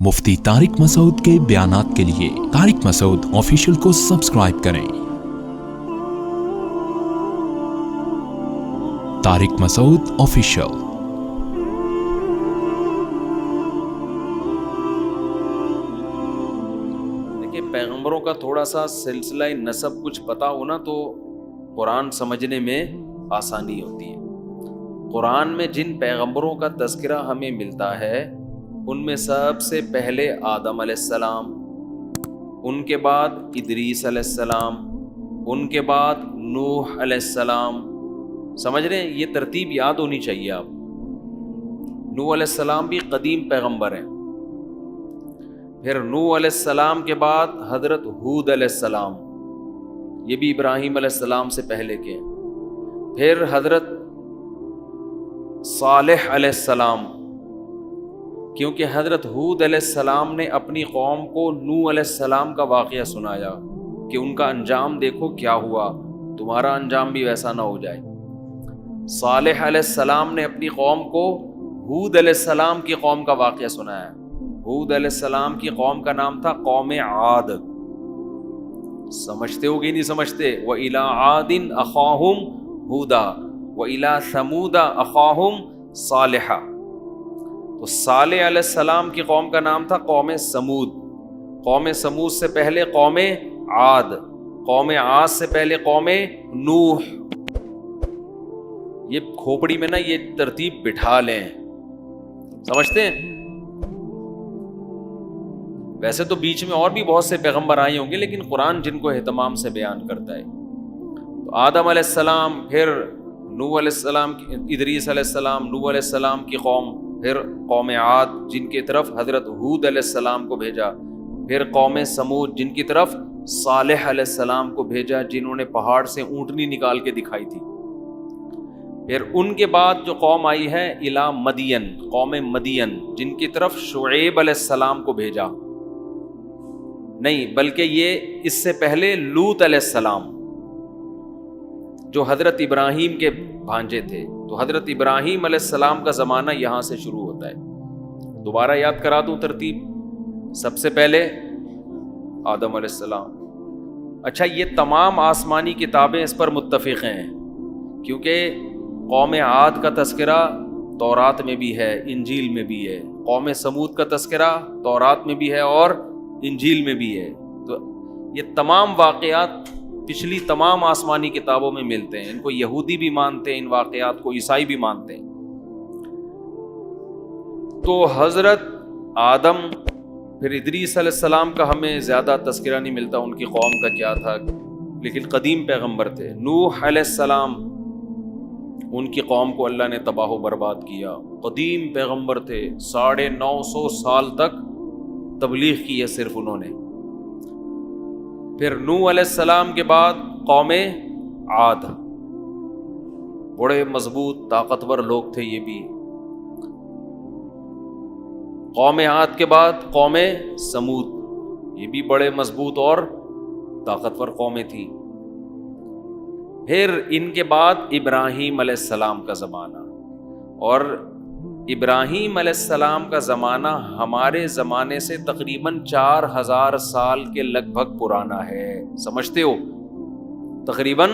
مفتی طارق مسعود کے بیانات کے لیے طارق مسعود آفیشیل کو سبسکرائب کریں۔ طارق مسعود آفیشیل۔ دیکھیں، پیغمبروں کا تھوڑا سا سلسلہ نسب کچھ پتا ہونا تو قرآن سمجھنے میں آسانی ہوتی ہے۔ قرآن میں جن پیغمبروں کا تذکرہ ہمیں ملتا ہے ان میں سب سے پہلے آدم علیہ السلام، ان کے بعد ادریس علیہ السلام، ان کے بعد نوح علیہ السلام۔ سمجھ رہے ہیں؟ یہ ترتیب یاد ہونی چاہیے آپ۔ نوح علیہ السلام بھی قدیم پیغمبر ہیں۔ پھر نوح علیہ السلام کے بعد حضرت ہود علیہ السلام، یہ بھی ابراہیم علیہ السلام سے پہلے کے ہیں۔ پھر حضرت صالح علیہ السلام، کیونکہ حضرت ہود علیہ السلام نے اپنی قوم کو نوح علیہ السلام کا واقعہ سنایا کہ ان کا انجام دیکھو کیا ہوا، تمہارا انجام بھی ویسا نہ ہو جائے۔ صالح علیہ السلام نے اپنی قوم کو ہود علیہ السلام کی قوم کا واقعہ سنایا۔ ہود علیہ السلام کی قوم کا نام تھا قوم عاد۔ سمجھتے ہو گی نہیں سمجھتے؟ وَإِلَىٰ عَادٍ أَخَاهُمْ هُودًا وَإِلَىٰ ثَمُودَ أَخَاهُمْ صَالِحًا۔ تو صالح علیہ السلام کی قوم کا نام تھا قوم سمود۔ قوم سمود سے پہلے قوم عاد، قوم عاد سے پہلے قوم نوح۔ یہ کھوپڑی میں نا یہ ترتیب بٹھا لیں، سمجھتے ہیں؟ ویسے تو بیچ میں اور بھی بہت سے پیغمبر آئے ہوں گے، لیکن قرآن جن کو اہتمام سے بیان کرتا ہے۔ تو آدم علیہ السلام، پھر نوح علیہ السلام، ادریس علیہ السلام، نوح علیہ السلام کی قوم، پھر قوم عاد جن کی طرف حضرت ہود علیہ السلام کو بھیجا، پھر قوم سمود جن کی طرف صالح علیہ السلام کو بھیجا، جنہوں نے پہاڑ سے اونٹنی نکال کے دکھائی تھی۔ پھر ان کے بعد جو قوم آئی ہے الی مدین، قوم مدین جن کی طرف شعیب علیہ السلام کو بھیجا، نہیں بلکہ یہ اس سے پہلے لوط علیہ السلام جو حضرت ابراہیم کے بھانجے تھے۔ تو حضرت ابراہیم علیہ السلام کا زمانہ یہاں سے شروع ہوتا ہے۔ دوبارہ یاد کرا دوں ترتیب۔ سب سے پہلے آدم علیہ السلام۔ اچھا، یہ تمام آسمانی کتابیں اس پر متفق ہیں، کیونکہ قوم عاد کا تذکرہ تورات میں بھی ہے، انجیل میں بھی ہے۔ قوم سمود کا تذکرہ تورات میں بھی ہے اور انجیل میں بھی ہے۔ تو یہ تمام واقعات پچھلی تمام آسمانی کتابوں میں ملتے ہیں۔ ان کو یہودی بھی مانتے ہیں، ان واقعات کو عیسائی بھی مانتے ہیں۔ تو حضرت آدم، پھر ادریس علیہ السلام کا ہمیں زیادہ تذکرہ نہیں ملتا، ان کی قوم کا کیا تھا، لیکن قدیم پیغمبر تھے۔ نوح علیہ السلام، ان کی قوم کو اللہ نے تباہ و برباد کیا، قدیم پیغمبر تھے، 950 سال تک تبلیغ کی ہے صرف انہوں نے۔ پھر نوح علیہ السلام کے بعد قوم عاد، بڑے مضبوط طاقتور لوگ تھے یہ بھی۔ قوم عاد کے بعد قوم سمود، یہ بھی بڑے مضبوط اور طاقتور قومیں تھیں۔ پھر ان کے بعد ابراہیم علیہ السلام کا زمانہ، اور ابراہیم علیہ السلام کا زمانہ ہمارے زمانے سے تقریباً 4000 سال کے لگ بھگ پرانا ہے۔ سمجھتے ہو؟ تقریباً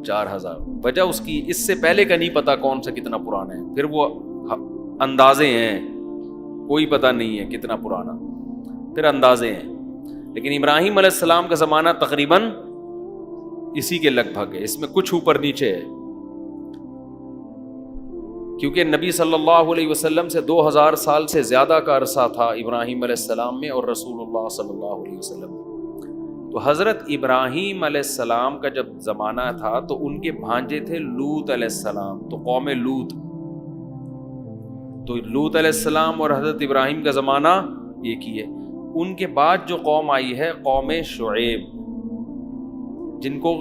4000۔ وجہ اس کی اس سے پہلے کا نہیں پتا کون سا کتنا پرانا ہے، پھر وہ اندازے ہیں، کوئی پتہ نہیں ہے کتنا پرانا، پھر اندازے ہیں۔ لیکن ابراہیم علیہ السلام کا زمانہ تقریباً اسی کے لگ بھگ ہے، اس میں کچھ اوپر نیچے ہے، کیونکہ نبی صلی اللہ علیہ وسلم سے 2000 سال سے زیادہ کا عرصہ تھا ابراہیم علیہ السلام میں اور رسول اللہ صلی اللہ علیہ وسلم میں۔ تو حضرت ابراہیم علیہ السلام کا جب زمانہ تھا تو ان کے بھانجے تھے لوط علیہ السلام، تو قوم لوط۔ تو لوط علیہ السلام اور حضرت ابراہیم کا زمانہ ایک ہی ہے۔ ان کے بعد جو قوم آئی ہے قوم شعیب، جن کو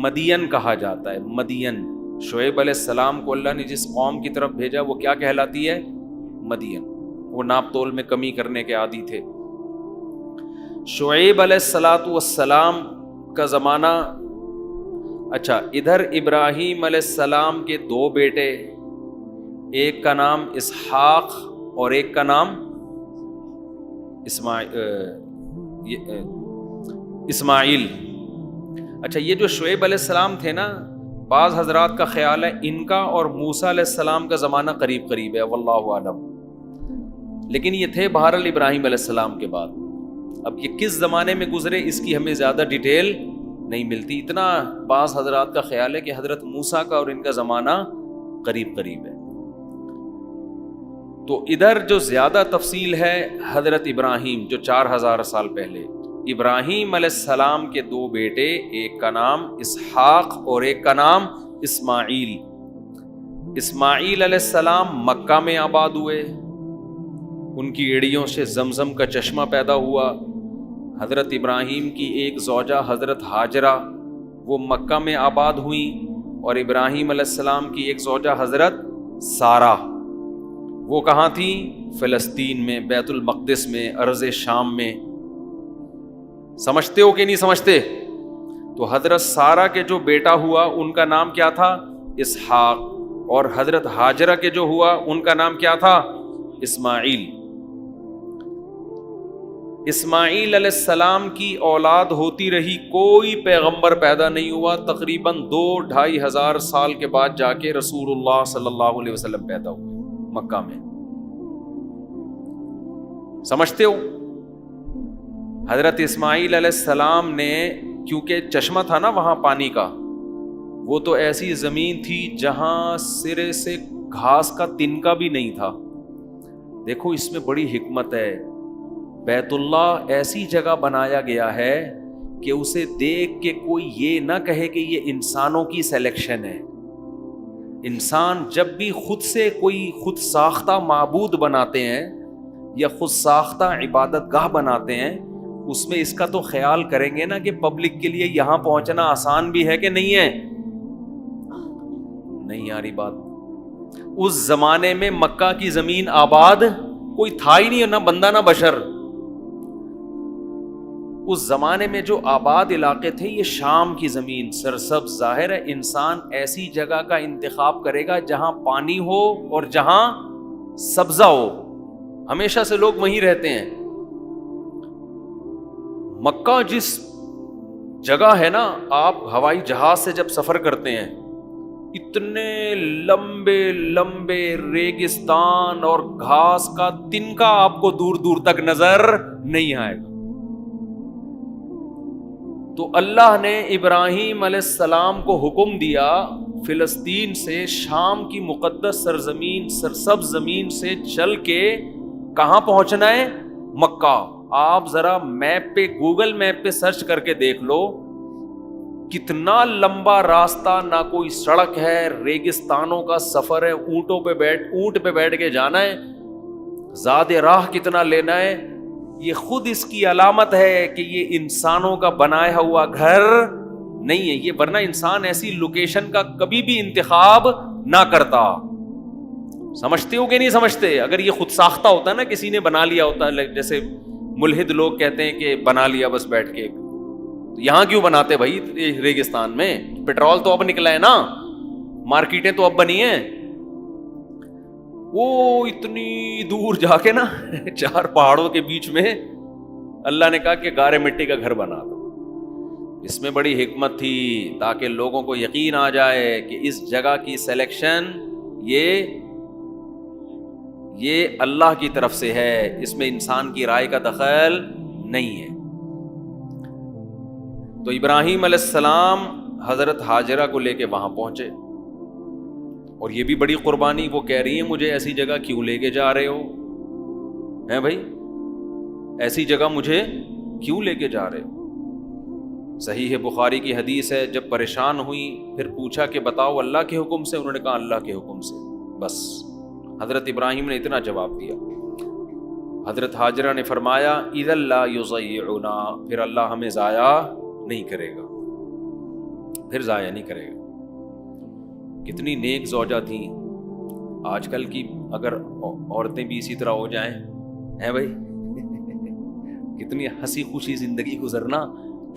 مدین کہا جاتا ہے۔ مدین، شعیب علیہ السلام کو اللہ نے جس قوم کی طرف بھیجا وہ کیا کہلاتی ہے؟ مدین۔ وہ ناپ تول میں کمی کرنے کے عادی تھے۔ شعیب علیہ السلام کا زمانہ، اچھا ادھر ابراہیم علیہ السلام کے 2 بیٹے، ایک کا نام اسحاق اور ایک کا نام اسماعیل. اچھا یہ جو شعیب علیہ السلام تھے نا، بعض حضرات کا خیال ہے ان کا اور موسیٰ علیہ السلام کا زمانہ قریب قریب ہے، واللہ اعلم، لیکن یہ تھے بہرحال ابراہیم علیہ السلام کے بعد. اب یہ کس زمانے میں گزرے اس کی ہمیں زیادہ ڈیٹیل نہیں ملتی. اتنا بعض حضرات کا خیال ہے کہ حضرت موسیٰ کا اور ان کا زمانہ قریب قریب ہے. تو ادھر جو زیادہ تفصیل ہے حضرت ابراہیم جو 4000 سال پہلے، ابراہیم علیہ السلام کے 2 بیٹے، ایک کا نام اسحاق اور ایک کا نام اسماعیل. اسماعیل علیہ السلام مکہ میں آباد ہوئے، ان کی ایڑیوں سے زمزم کا چشمہ پیدا ہوا. حضرت ابراہیم کی ایک زوجہ حضرت ہاجرہ وہ مکہ میں آباد ہوئیں، اور ابراہیم علیہ السلام کی ایک زوجہ حضرت سارہ وہ کہاں تھیں؟ فلسطین میں، بیت المقدس میں، ارض شام میں. سمجھتے ہو کہ نہیں سمجھتے؟ تو حضرت سارہ کے جو بیٹا ہوا ان کا نام کیا تھا؟ اسحاق. اور حضرت ہاجرہ کے جو ہوا ان کا نام کیا تھا؟ اسماعیل. اسماعیل علیہ السلام کی اولاد ہوتی رہی، کوئی پیغمبر پیدا نہیں ہوا. تقریباً 2-2.5 ہزار سال کے بعد جا کے رسول اللہ صلی اللہ علیہ وسلم پیدا ہوئے مکہ میں. سمجھتے ہو؟ حضرت اسماعیل علیہ السلام نے، کیونکہ چشمہ تھا نا وہاں پانی کا، وہ تو ایسی زمین تھی جہاں سرے سے گھاس کا تنکا بھی نہیں تھا. دیکھو اس میں بڑی حکمت ہے. بیت اللہ ایسی جگہ بنایا گیا ہے کہ اسے دیکھ کے کوئی یہ نہ کہے کہ یہ انسانوں کی سلیکشن ہے. انسان جب بھی خود سے کوئی خود ساختہ معبود بناتے ہیں یا خود ساختہ عبادت گاہ بناتے ہیں، اس میں اس کا تو خیال کریں گے نا کہ پبلک کے لیے یہاں پہنچنا آسان بھی ہے کہ نہیں ہے. نہیں یاری بات. اس زمانے میں مکہ کی زمین آباد کوئی تھا ہی نہیں، نہ بندہ نہ بشر. اس زمانے میں جو آباد علاقے تھے یہ شام کی زمین سرسبز. ظاہر ہے انسان ایسی جگہ کا انتخاب کرے گا جہاں پانی ہو اور جہاں سبزہ ہو. ہمیشہ سے لوگ وہیں رہتے ہیں. مکہ جس جگہ ہے نا، آپ ہوائی جہاز سے جب سفر کرتے ہیں اتنے لمبے لمبے ریگستان اور گھاس کا تنکا آپ کو دور دور تک نظر نہیں آئے گا. تو اللہ نے ابراہیم علیہ السلام کو حکم دیا فلسطین سے شام کی مقدس سرزمین سرسبز زمین سے چل کے کہاں پہنچنا ہے؟ مکہ. آپ ذرا میپ پہ، گوگل میپ پہ سرچ کر کے دیکھ لو کتنا لمبا راستہ، نہ کوئی سڑک ہے، ریگستانوں کا سفر ہے، اونٹ پہ بیٹھ کے جانا ہے، زاد راہ کتنا لینا ہے. یہ خود اس کی علامت ہے کہ یہ انسانوں کا بنایا ہوا گھر نہیں ہے یہ، ورنہ انسان ایسی لوکیشن کا کبھی بھی انتخاب نہ کرتا. سمجھتے ہو کہ نہیں سمجھتے؟ اگر یہ خود ساختہ ہوتا ہے نا، کسی نے بنا لیا ہوتا ہے، جیسے ملحد لوگ کہتے ہیں کہ بنا لیا بس بیٹھ کے، یہاں کیوں بناتے بھائی ریگستان میں؟ پیٹرول تو اب نکلا ہے نا، مارکیٹیں تو اب بنی ہیں. وہ اتنی دور جا کے نا 4 پہاڑوں کے بیچ میں اللہ نے کہا کہ گارے مٹی کا گھر بنا دو. اس میں بڑی حکمت تھی تاکہ لوگوں کو یقین آ جائے کہ اس جگہ کی سلیکشن یہ اللہ کی طرف سے ہے، اس میں انسان کی رائے کا دخل نہیں ہے. تو ابراہیم علیہ السلام حضرت ہاجرہ کو لے کے وہاں پہنچے، اور یہ بھی بڑی قربانی. وہ کہہ رہی ہیں مجھے ایسی جگہ کیوں لے کے جا رہے ہو ہیں بھائی، ایسی جگہ مجھے کیوں لے کے جا رہے ہو؟ صحیح بخاری کی حدیث ہے، جب پریشان ہوئی پھر پوچھا کہ بتاؤ اللہ کے حکم سے؟ انہوں نے کہا اللہ کے حکم سے. بس حضرت ابراہیم نے اتنا جواب دیا. حضرت ہاجرہ نے فرمایا اذا لا یضیعنا، پھر اللہ ہمیں ضائع نہیں کرے گا، پھر ضائع نہیں کرے گا. کتنی نیک زوجہ تھیں. آج کل کی اگر عورتیں بھی اسی طرح ہو جائیں ہیں بھائی، کتنی ہنسی خوشی زندگی گزرنا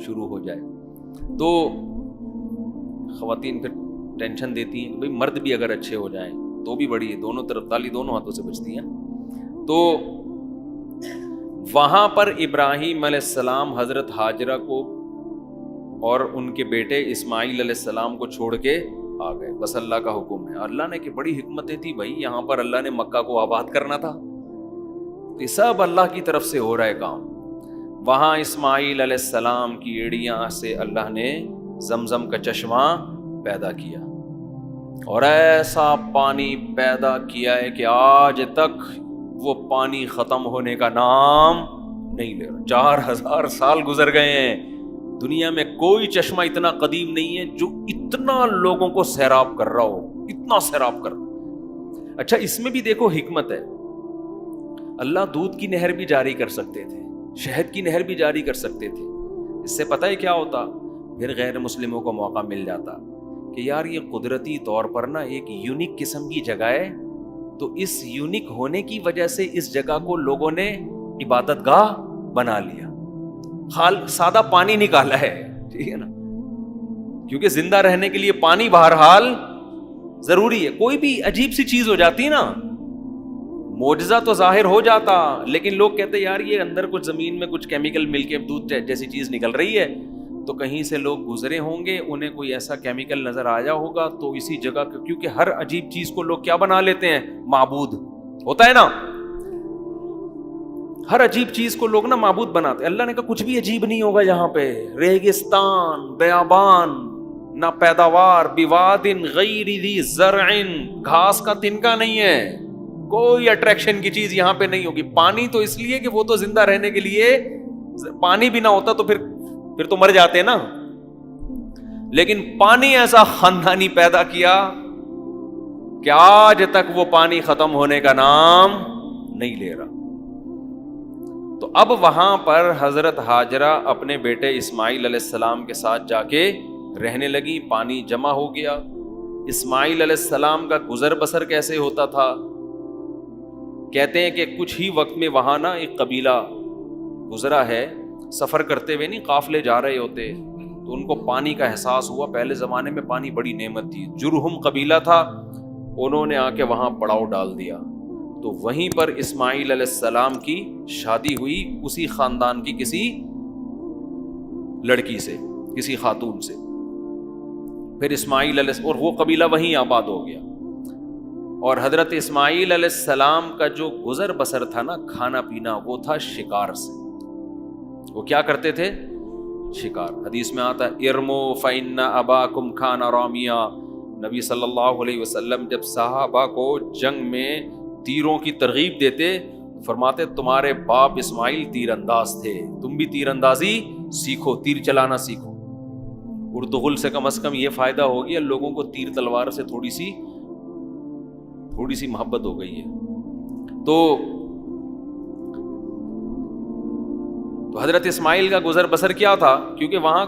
شروع ہو جائے. تو خواتین پھر ٹینشن دیتی ہیں بھائی مرد بھی اگر اچھے ہو جائیں تو بھی بڑی ہے، دونوں طرف تالی دونوں ہاتھوں سے بجتی ہیں. تو وہاں پر ابراہیم علیہ السلام حضرت ہاجرہ کو اور ان کے بیٹے اسماعیل علیہ السلام کو چھوڑ کے آ گئے. بس اللہ کا حکم ہے. اللہ نے کہ بڑی حکمتیں تھی بھائی, یہاں پر اللہ نے مکہ کو آباد کرنا تھا, یہ سب اللہ کی طرف سے ہو رہا ہے کام. وہاں اسماعیل علیہ السلام کی ایڑیاں سے اللہ نے زمزم کا چشمہ پیدا کیا, اور ایسا پانی پیدا کیا ہے کہ آج تک وہ پانی ختم ہونے کا نام نہیں لے رہا. 4000 سال گزر گئے ہیں, دنیا میں کوئی چشمہ اتنا قدیم نہیں ہے جو اتنا لوگوں کو سیراب کر رہا ہو, اتنا سیراب کر رہا. اچھا, اس میں بھی دیکھو حکمت ہے. اللہ دودھ کی نہر بھی جاری کر سکتے تھے, شہد کی نہر بھی جاری کر سکتے تھے. اس سے پتہ ہے کیا ہوتا, پھر غیر مسلموں کو موقع مل جاتا کہ یار یہ قدرتی طور پر نا ایک یونیک قسم کی جگہ ہے, تو اس یونیک ہونے کی وجہ سے اس جگہ کو لوگوں نے عبادت گاہ بنا لیا, سادہ پانی نکالا ہے, ٹھیک ہے نا, کیونکہ زندہ رہنے کے لیے پانی بہرحال ضروری ہے. کوئی بھی عجیب سی چیز ہو جاتی نا, معجزہ تو ظاہر ہو جاتا, لیکن لوگ کہتے یار یہ اندر کچھ زمین میں کچھ کیمیکل مل کے دودھ جیسی چیز نکل رہی ہے, تو کہیں سے لوگ گزرے ہوں گے, انہیں کوئی ایسا کیمیکل نظر آیا ہوگا, تو اسی جگہ, کیونکہ ہر عجیب چیز کو لوگ کیا بنا لیتے ہیں, معبود ہوتا ہے نا, ہر عجیب چیز کو لوگ نا معبود بناتے. اللہ نے کہا کچھ بھی عجیب نہیں ہوگا یہاں پہ, ریگستان, بیابان, نہ پیداوار, بواد غیر ذی زرع, گھاس کا تنکا نہیں ہے, کوئی اٹریکشن کی چیز یہاں پہ نہیں ہوگی. پانی تو اس لیے کہ وہ تو زندہ رہنے کے لیے, پانی بھی نہ ہوتا تو پھر تو مر جاتے نا, لیکن پانی ایسا خاندانی پیدا کیا کہ آج تک وہ پانی ختم ہونے کا نام نہیں لے رہا. تو اب وہاں پر حضرت ہاجرہ اپنے بیٹے اسماعیل علیہ السلام کے ساتھ جا کے رہنے لگی. پانی جمع ہو گیا. اسماعیل علیہ السلام کا گزر بسر کیسے ہوتا تھا, کہتے ہیں کہ کچھ ہی وقت میں وہاں نا ایک قبیلہ گزرا ہے, سفر کرتے ہوئے نہیں, قافلے جا رہے ہوتے, تو ان کو پانی کا احساس ہوا. پہلے زمانے میں پانی بڑی نعمت تھی. جرہم قبیلہ تھا, انہوں نے آ کے وہاں پڑاؤ ڈال دیا. تو وہیں پر اسماعیل علیہ السلام کی شادی ہوئی, اسی خاندان کی کسی لڑکی سے, کسی خاتون سے. پھر اسماعیل علیہ, اور وہ قبیلہ وہیں آباد ہو گیا. اور حضرت اسماعیل علیہ السلام کا جو گزر بسر تھا نا, کھانا پینا, وہ تھا شکار سے. وہ کیا کرتے تھے, شکار. حدیث میں آتا ہے ارمو فإن اباکم کھان رامیا. نبی صلی اللہ علیہ وسلم جب صحابہ کو جنگ میں تیروں کی ترغیب دیتے, فرماتے تمہارے باپ اسماعیل تیر انداز تھے, تم بھی تیر اندازی سیکھو, تیر چلانا سیکھو. ارطغرل سے کم از کم یہ فائدہ ہو گیا, لوگوں کو تیر تلوار سے تھوڑی سی محبت ہو گئی ہے. تو حضرت اسماعیل کا گزر بسر کیا تھا, کیونکہ وہاں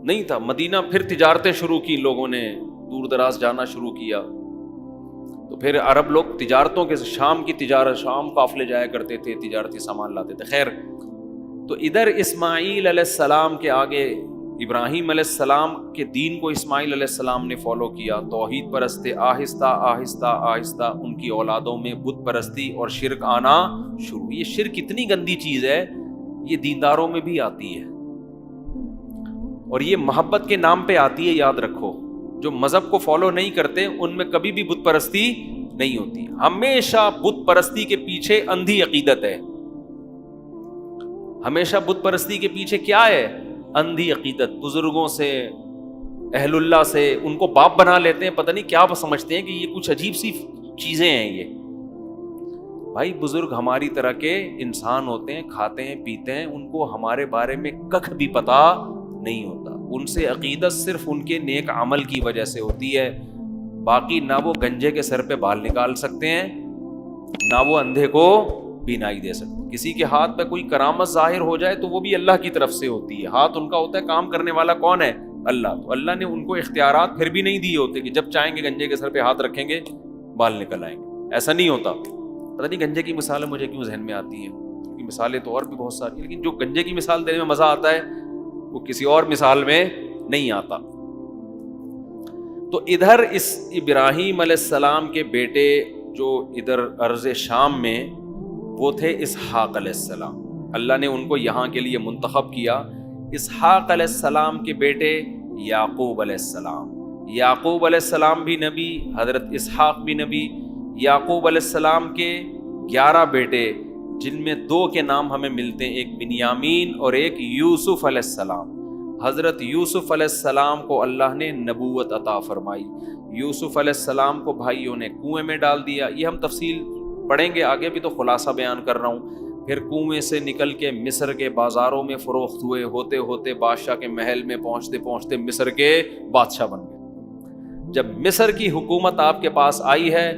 نہیں تھا مدینہ. پھر تجارتیں شروع کی, لوگوں نے دور دراز جانا شروع کیا. تو پھر عرب لوگ تجارتوں کے, شام کی تجارت, شام قافلے جایا کرتے تھے, تجارتی سامان لاتے تھے. خیر, تو ادھر اسماعیل علیہ السلام کے آگے ابراہیم علیہ السلام کے دین کو اسماعیل علیہ السلام نے فالو کیا, توحید پرستے. آہستہ آہستہ آہستہ ان کی اولادوں میں بت پرستی اور شرک آنا شروع. یہ شرک اتنی گندی چیز ہے, یہ دینداروں میں بھی آتی ہے, اور یہ محبت کے نام پہ آتی ہے. یاد رکھو, جو مذہب کو فالو نہیں کرتے ان میں کبھی بھی بت پرستی نہیں ہوتی. ہمیشہ بت پرستی کے پیچھے اندھی عقیدت ہے. ہمیشہ بت پرستی کے پیچھے کیا ہے, اندھی عقیدت. بزرگوں سے, اہل اللہ سے, ان کو باپ بنا لیتے ہیں, پتہ نہیں کیا سمجھتے ہیں کہ یہ کچھ عجیب سی چیزیں ہیں. یہ بھائی بزرگ ہماری طرح کے انسان ہوتے ہیں, کھاتے ہیں پیتے ہیں, ان کو ہمارے بارے میں ککھ بھی پتا نہیں ہوتا. ان سے عقیدت صرف ان کے نیک عمل کی وجہ سے ہوتی ہے. باقی نہ وہ گنجے کے سر پہ بال نکال سکتے ہیں, نہ وہ اندھے کو بینائی دے سکتے. کسی کے ہاتھ پہ کوئی کرامت ظاہر ہو جائے تو وہ بھی اللہ کی طرف سے ہوتی ہے. ہاتھ ان کا ہوتا ہے, کام کرنے والا کون ہے, اللہ. تو اللہ نے ان کو اختیارات پھر بھی نہیں دیے ہوتے کہ جب چاہیں گے گنجے کے سر پہ ہاتھ رکھیں گے بال نکل آئیں گے. ایسا نہیں ہوتا. پتہ نہیں گنجے کی مثالیں مجھے کیوں ذہن میں آتی ہیں, کیونکہ مثالیں تو اور بھی بہت ساری, لیکن جو گنجے کی مثال دینے میں مزہ آتا ہے وہ کسی اور مثال میں نہیں آتا. تو ادھر اس ابراہیم علیہ السلام کے بیٹے جو ادھر ارض شام میں, وہ تھے اسحاق علیہ السلام. اللہ نے ان کو یہاں کے لیے منتخب کیا. اسحاق علیہ السلام کے بیٹے یعقوب علیہ السلام. یعقوب علیہ السلام بھی نبی, حضرت اسحاق بھی نبی. یعقوب علیہ السلام کے 11 بیٹے, جن میں 2 کے نام ہمیں ملتے ہیں, ایک بنیامین اور ایک یوسف علیہ السلام. حضرت یوسف علیہ السلام کو اللہ نے نبوت عطا فرمائی. یوسف علیہ السلام کو بھائیوں نے کنویں میں ڈال دیا. یہ ہم تفصیل پڑھیں گے آگے, بھی تو خلاصہ بیان کر رہا ہوں. پھر کنویں سے نکل کے مصر کے بازاروں میں فروخت ہوئے, ہوتے ہوتے بادشاہ کے محل میں پہنچتے پہنچتے مصر کے بادشاہ بن گئے. جب مصر کی حکومت آپ کے پاس آئی ہے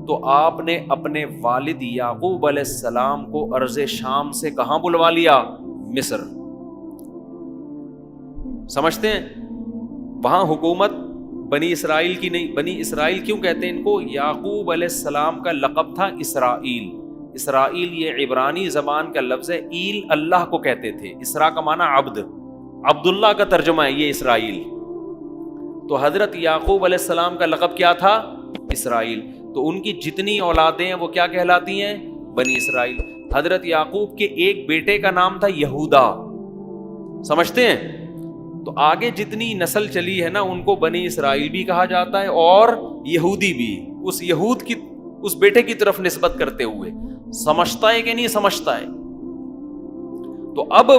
تو آپ نے اپنے والد یعقوب علیہ السلام کو ارض شام سے کہاں بلوا لیا؟ مصر. سمجھتے ہیں؟ وہاں حکومت بنی اسرائیل کی نہیں. بنی اسرائیل کیوں کہتے ہیں ان کو؟ یعقوب علیہ السلام کا لقب تھا اسرائیل. اسرائیل یہ عبرانی زبان کا لفظ ہے. ایل اللہ کو کہتے تھے. اسرا کا معنی عبد, عبداللہ کا ترجمہ ہے یہ اسرائیل. تو حضرت یعقوب علیہ السلام کا لقب کیا تھا؟ اسرائیل. تو ان کی جتنی اولادیں ہیں وہ کیا کہلاتی ہیں؟ بنی اسرائیل. حضرت یعقوب کے ایک بیٹے کا نام تھا یہودا. سمجھتے ہیں؟ تو آگے جتنی نسل چلی ہے نا ان کو بنی اسرائیل بھی کہا جاتا ہے اور یہودی بھی, اس یہود کی اس بیٹے کی طرف نسبت کرتے ہوئے. سمجھتا ہے کہ نہیں سمجھتا ہے؟ تو اب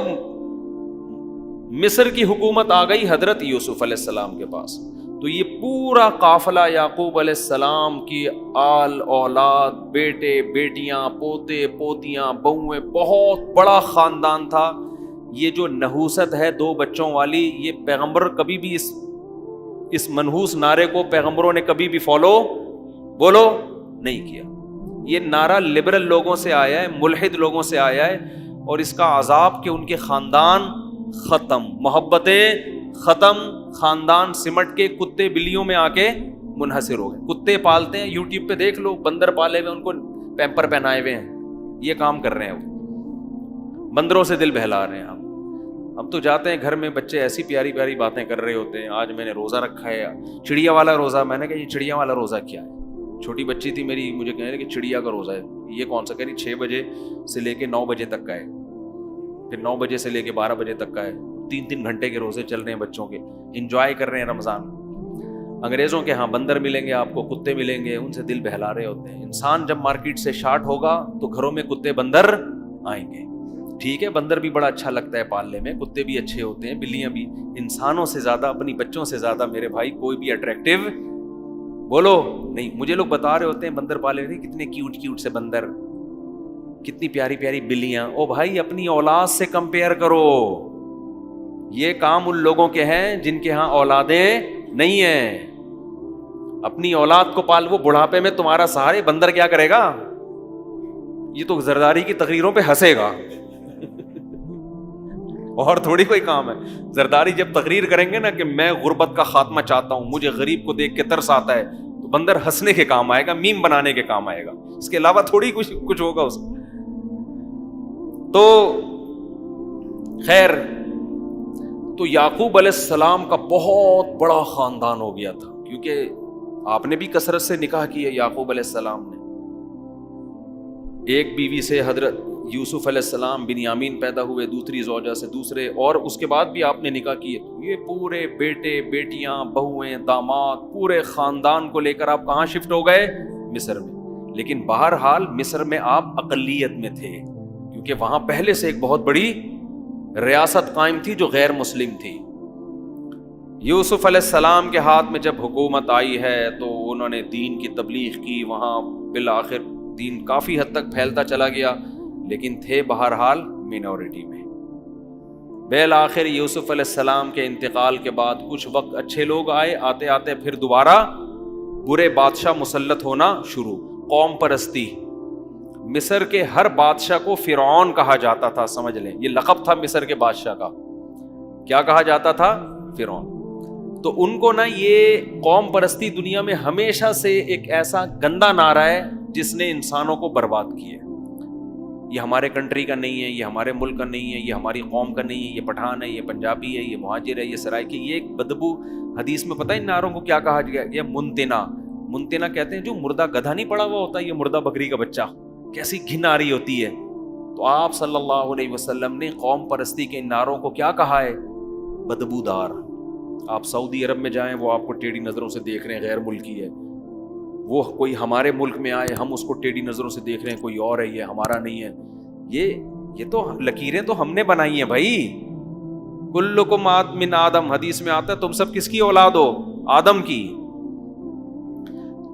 مصر کی حکومت آ گئی حضرت یوسف علیہ السلام کے پاس. تو یہ پورا قافلہ یعقوب علیہ السلام کی آل اولاد, بیٹے بیٹیاں, پوتے پوتیاں, بہویں, بہت بڑا خاندان تھا. یہ جو نحوست ہے 2 بچوں والی, یہ پیغمبر کبھی بھی اس منحوس نعرے کو پیغمبروں نے کبھی بھی فالو بولو نہیں کیا. یہ نعرہ لبرل لوگوں سے آیا ہے, ملحد لوگوں سے آیا ہے, اور اس کا عذاب کہ ان کے خاندان ختم, محبتیں ختم, خاندان سمٹ کے کتے بلیوں میں آ کے منحصر ہو گئے. کتے پالتے ہیں, یوٹیوب پہ دیکھ لو, بندر پالے ہوئے, ان کو پیمپر پہنائے ہوئے ہیں, یہ کام کر رہے ہیں وہ, بندروں سے دل بہلا رہے ہیں. اب تو جاتے ہیں گھر میں, بچے ایسی پیاری پیاری باتیں کر رہے ہوتے ہیں. آج میں نے روزہ رکھا ہے, چڑیا والا روزہ. میں نے کہا یہ چڑیا والا روزہ کیا ہے؟ چھوٹی بچی تھی میری, مجھے کہہ رہے کہ چڑیا کا روزہ ہے. یہ کون سا؟ کہہ رہی 6 بجے سے لے کے 9 بجے تک کا ہے, پھر 9 بجے سے لے کے 12 بجے تک کا ہے. 3 گھنٹے کے روزے چل رہے ہیں بچوں کے, انجوائے کر رہے ہیں رمضان. انگریزوں کے ہاں بندر ملیں گے آپ کو, کتے ملیں گے, ان سے دل بہلا رہے ہوتے ہیں. انسان جب مارکیٹ سے شارٹ ہوگا تو گھروں میں کتے بندر آئیں گے. ٹھیک ہے, بندر بھی بڑا اچھا لگتا ہے پالنے میں, کتے بھی اچھے ہوتے ہیں, بلیاں بھی. انسانوں سے زیادہ, اپنی بچوں سے زیادہ میرے بھائی کوئی بھی اٹریکٹیو بولو نہیں. مجھے لوگ بتا رہے ہوتے ہیں بندر پالے نہیں, کتنے کیوٹ کیوٹ سے بندر, کتنی پیاری پیاری بلیاں. او بھائی اپنی اولاد سے کمپیئر کرو. یہ کام ان لوگوں کے ہیں جن کے ہاں اولادیں نہیں ہیں. اپنی اولاد کو پال, وہ بڑھاپے میں تمہارا سہارے. بندر کیا کرے گا؟ یہ تو زرداری کی تقریروں پہ ہنسے گا اور تھوڑی کوئی کام ہے. زرداری جب تقریر کریں گے نا کہ میں غربت کا خاتمہ چاہتا ہوں, مجھے غریب کو دیکھ کے ترس آتا ہے, تو بندر ہنسنے کے کام آئے گا, میم بنانے کے کام آئے گا. اس کے علاوہ تھوڑی کچھ ہوگا اس میں. تو خیر, تو یعقوب علیہ السلام کا بہت بڑا خاندان ہو گیا تھا, کیونکہ آپ نے بھی کثرت سے نکاح کیا. یعقوب علیہ السلام نے ایک بیوی سے حضرت یوسف علیہ السلام بنیامین پیدا ہوئے, دوسری زوجہ سے دوسرے, اور اس کے بعد بھی آپ نے نکاح کیے. تو یہ پورے بیٹے بیٹیاں, بہویں, داماد, پورے خاندان کو لے کر آپ کہاں شفٹ ہو گئے؟ مصر میں. لیکن بہرحال مصر میں آپ اقلیت میں تھے, کیونکہ وہاں پہلے سے ایک بہت بڑی ریاست قائم تھی جو غیر مسلم تھی. یوسف علیہ السلام کے ہاتھ میں جب حکومت آئی ہے تو انہوں نے دین کی تبلیغ کی. وہاں بالآخر دین کافی حد تک پھیلتا چلا گیا, لیکن تھے بہرحال مینورٹی میں. بالآخر یوسف علیہ السلام کے انتقال کے بعد کچھ وقت اچھے لوگ آئے, آتے آتے پھر دوبارہ برے بادشاہ مسلط ہونا شروع. قوم پرستی. مصر کے ہر بادشاہ کو فرعون کہا جاتا تھا, سمجھ لیں, یہ لقب تھا مصر کے بادشاہ کا. کیا کہا جاتا تھا؟ فرعون. تو ان کو نا یہ قوم پرستی دنیا میں ہمیشہ سے ایک ایسا گندا نعرہ ہے جس نے انسانوں کو برباد کیا. یہ ہمارے کنٹری کا نہیں ہے, یہ ہمارے ملک کا نہیں ہے, یہ ہماری قوم کا نہیں ہے, یہ پٹھان ہے, یہ پنجابی ہے, یہ مہاجر ہے, یہ سرائکی. یہ ایک بدبو. حدیث میں پتہ ہے ان نعروں کو کیا کہا گیا؟ یہ منتنا. منتنا کہتے ہیں جو مردہ گدھا نہیں پڑا ہوا ہوتا, یہ مردہ بکری کا بچہ, کیسی گھن آ رہی ہوتی ہے. تو آپ صلی اللہ علیہ وسلم نے قوم پرستی کے ان نعروں کو کیا کہا ہے؟ بدبودار. آپ سعودی عرب میں جائیں، وہ آپ کو ٹیڑھی نظروں سے دیکھ رہے ہیں، غیر ملکی ہے. وہ کوئی ہمارے ملک میں آئے، ہم اس کو ٹیڑھی نظروں سے دیکھ رہے ہیں، کوئی اور ہے، یہ ہمارا نہیں ہے. یہ تو لکیریں تو ہم نے بنائی ہیں بھائی. کلکم من آدم، حدیث میں آتا ہے تم سب کس کی اولاد ہو؟ آدم کی.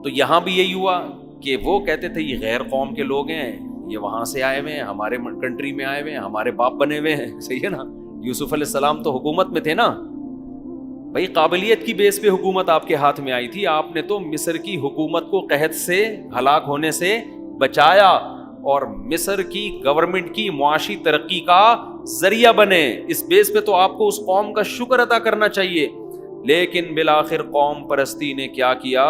تو یہاں بھی یہی ہوا کہ وہ کہتے تھے یہ غیر قوم کے لوگ ہیں، یہ وہاں سے آئے ہوئے ہیں، ہمارے کنٹری میں آئے ہوئے ہیں، ہمارے باپ بنے ہوئے ہیں. صحیح ہے نا؟ یوسف علیہ السلام تو حکومت میں تھے نا بھائی، قابلیت کی بیس پہ حکومت آپ کے ہاتھ میں آئی تھی. آپ نے تو مصر کی حکومت کو قحط سے، ہلاک ہونے سے بچایا، اور مصر کی گورنمنٹ کی معاشی ترقی کا ذریعہ بنے. اس بیس پہ تو آپ کو اس قوم کا شکر ادا کرنا چاہیے. لیکن بالآخر قوم پرستی نے کیا کیا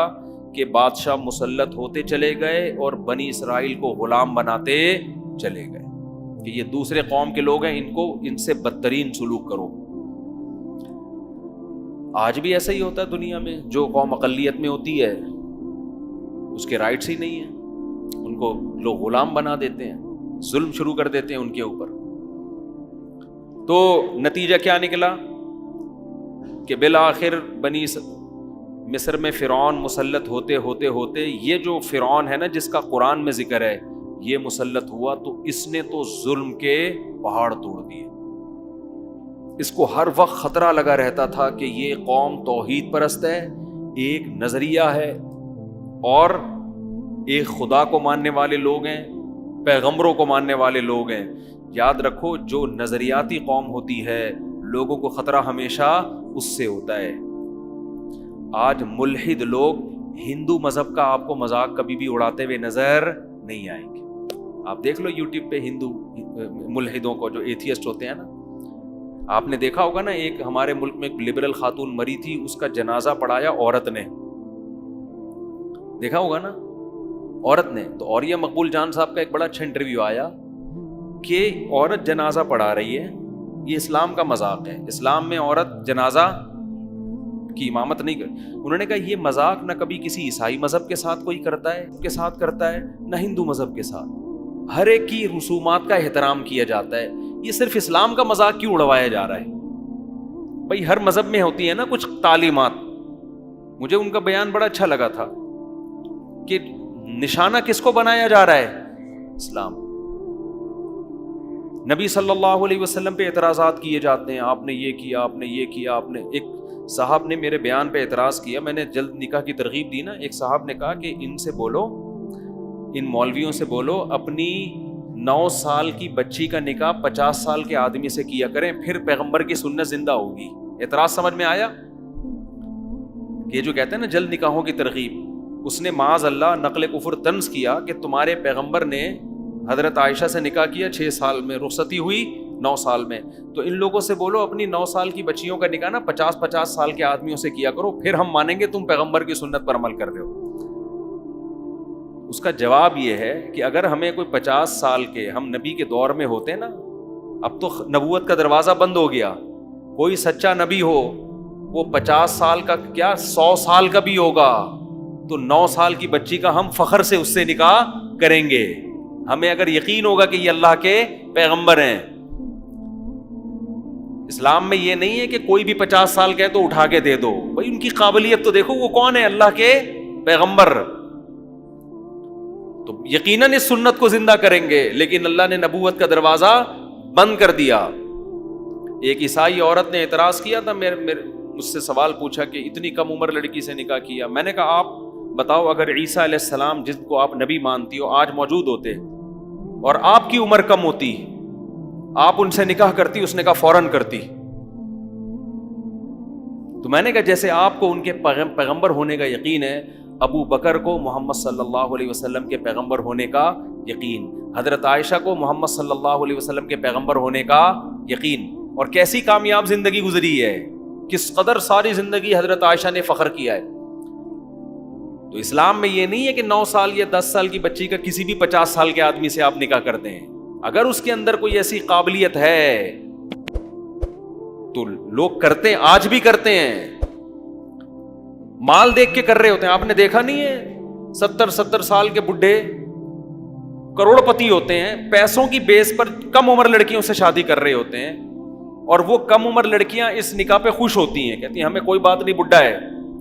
کہ بادشاہ مسلط ہوتے چلے گئے اور بنی اسرائیل کو غلام بناتے چلے گئے کہ یہ دوسرے قوم کے لوگ ہیں، ان سے بدترین سلوک کرو. آج بھی ایسا ہی ہوتا ہے دنیا میں. جو قوم اقلیت میں ہوتی ہے اس کے رائٹس ہی نہیں ہیں، ان کو لوگ غلام بنا دیتے ہیں، ظلم شروع کر دیتے ہیں ان کے اوپر. تو نتیجہ کیا نکلا کہ بالآخر بنی مصر میں فرعون مسلط ہوتے ہوتے ہوتے یہ جو فرعون ہے نا جس کا قرآن میں ذکر ہے، یہ مسلط ہوا تو اس نے تو ظلم کے پہاڑ توڑ دیے. اس کو ہر وقت خطرہ لگا رہتا تھا کہ یہ قوم توحید پرست ہے، ایک نظریہ ہے، اور ایک خدا کو ماننے والے لوگ ہیں، پیغمبروں کو ماننے والے لوگ ہیں. یاد رکھو جو نظریاتی قوم ہوتی ہے لوگوں کو خطرہ ہمیشہ اس سے ہوتا ہے. آج ملحد لوگ ہندو مذہب کا آپ کو مذاق کبھی بھی اڑاتے ہوئے نظر نہیں آئیں گے. آپ دیکھ لو یوٹیوب پہ ہندو ملحدوں کو جو ایتھیسٹ ہوتے ہیں نا، آپ نے دیکھا ہوگا نا، ایک ہمارے ملک میں ایک لبرل خاتون مری تھی، اس کا جنازہ پڑھایا عورت نے، دیکھا ہوگا نا عورت نے. تو اوریہ مقبول جان صاحب کا ایک بڑا اچھا انٹرویو آیا کہ عورت جنازہ پڑھا رہی ہے، یہ اسلام کا مذاق ہے، اسلام میں عورت جنازہ کی امامت نہیں کر. انہوں نے کہا یہ مذاق نہ کبھی کسی عیسائی مذہب کے ساتھ کوئی کرتا ہے نہ ہندو مذہب کے ساتھ. ہر ایک کی رسومات کا احترام کیا جاتا ہے، یہ صرف اسلام کا مذاق کیوں اڑوایا جا رہا ہے؟ بھائی ہر مذہب میں ہوتی ہے نا کچھ تعلیمات. مجھے ان کا بیان بڑا اچھا لگا تھا کہ نشانہ کس کو بنایا جا رہا ہے؟ اسلام. نبی صلی اللہ علیہ وسلم پہ اعتراضات کیے جاتے ہیں، آپ نے یہ کیا، آپ نے یہ کیا، آپ نے. ایک صاحب نے میرے بیان پہ اعتراض کیا، میں نے جلد نکاح کی ترغیب دی نا، ایک صاحب نے کہا کہ ان سے بولو، ان مولویوں سے بولو اپنی 9 سال کی بچی کا نکاح 50 سال کے آدمی سے کیا کریں، پھر پیغمبر کی سنت زندہ ہوگی. اعتراض سمجھ میں آیا؟ یہ جو کہتے ہیں نا جلد نکاحوں کی ترغیب، اس نے معاذ اللہ نقل کفر طنز کیا کہ تمہارے پیغمبر نے حضرت عائشہ سے نکاح کیا 6 سال میں، رخصتی ہوئی 9 سال میں. تو ان لوگوں سے بولو اپنی 9 سال کی بچیوں کا نکاح نا 50 سال کے آدمیوں سے کیا کرو، پھر ہم مانیں گے تم پیغمبر کی سنت پر عمل کر رہے ہو. اس کا جواب یہ ہے کہ اگر ہمیں کوئی 50 سال کے، ہم نبی کے دور میں ہوتے نا، اب تو نبوت کا دروازہ بند ہو گیا، کوئی سچا نبی ہو وہ 50 سال کا کیا 100 سال کا بھی ہوگا تو 9 سال کی بچی کا ہم فخر سے اس سے نکاح کریں گے، ہمیں اگر یقین ہوگا کہ یہ اللہ کے پیغمبر ہیں. اسلام میں یہ نہیں ہے کہ کوئی بھی 50 سال کا ہے تو اٹھا کے دے دو. بھائی ان کی قابلیت تو دیکھو، وہ کون ہے؟ اللہ کے پیغمبر. تو یقیناً اس سنت کو زندہ کریں گے، لیکن اللہ نے نبوت کا دروازہ بند کر دیا. ایک عیسائی عورت نے اعتراض کیا تھا، مجھ سے سوال پوچھا کہ اتنی کم عمر لڑکی سے نکاح کیا. میں نے کہا آپ بتاؤ، اگر عیسیٰ علیہ السلام جس کو آپ نبی مانتی ہو آج موجود ہوتے اور آپ کی عمر کم ہوتی، آپ ان سے نکاح کرتی؟ اس نے کہا فوراً کرتی. تو میں نے کہا جیسے آپ کو ان کے پیغمبر ہونے کا یقین ہے، ابو بکر کو محمد صلی اللہ علیہ وسلم کے پیغمبر ہونے کا یقین، حضرت عائشہ کو محمد صلی اللہ علیہ وسلم کے پیغمبر ہونے کا یقین، اور کیسی کامیاب زندگی گزری ہے، کس قدر ساری زندگی حضرت عائشہ نے فخر کیا ہے. تو اسلام میں یہ نہیں ہے کہ 9 سال یا 10 سال کی بچی کا کسی بھی 50 سال کے آدمی سے آپ نکاح کرتے ہیں. اگر اس کے اندر کوئی ایسی قابلیت ہے تو لوگ کرتے ہیں، آج بھی کرتے ہیں. مال دیکھ کے کر رہے ہوتے ہیں. آپ نے دیکھا نہیں ہے 70 سال کے بڈھے کروڑپتی ہوتے ہیں, پیسوں کی بیس پر کم عمر لڑکیوں سے شادی کر رہے ہوتے ہیں, اور وہ کم عمر لڑکیاں اس نکاح پہ خوش ہوتی ہیں, کہتی ہیں ہمیں کوئی بات نہیں, بڈھا ہے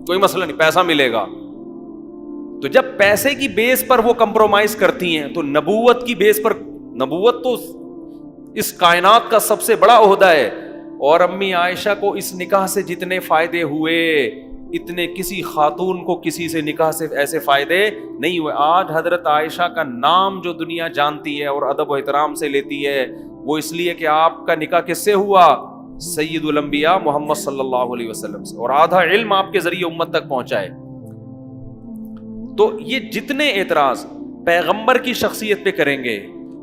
کوئی مسئلہ نہیں, پیسہ ملے گا. تو جب پیسے کی بیس پر وہ کمپرومائز کرتی ہیں تو نبوت کی بیس پر, نبوت تو اس کائنات کا سب سے بڑا عہدہ ہے, اور امی عائشہ کو اس نکاح سے جتنے فائدے ہوئے اتنے کسی خاتون کو کسی سے نکاح سے ایسے فائدے نہیں ہوئے. آج حضرت عائشہ کا نام جو دنیا جانتی ہے اور ادب و احترام سے لیتی ہے, وہ اس لیے کہ آپ کا نکاح کس سے ہوا؟ سید الانبیاء محمد صلی اللہ علیہ وسلم سے, اور آدھا علم آپ کے ذریعے امت تک پہنچا ہے. تو یہ جتنے اعتراض پیغمبر کی شخصیت پہ کریں گے,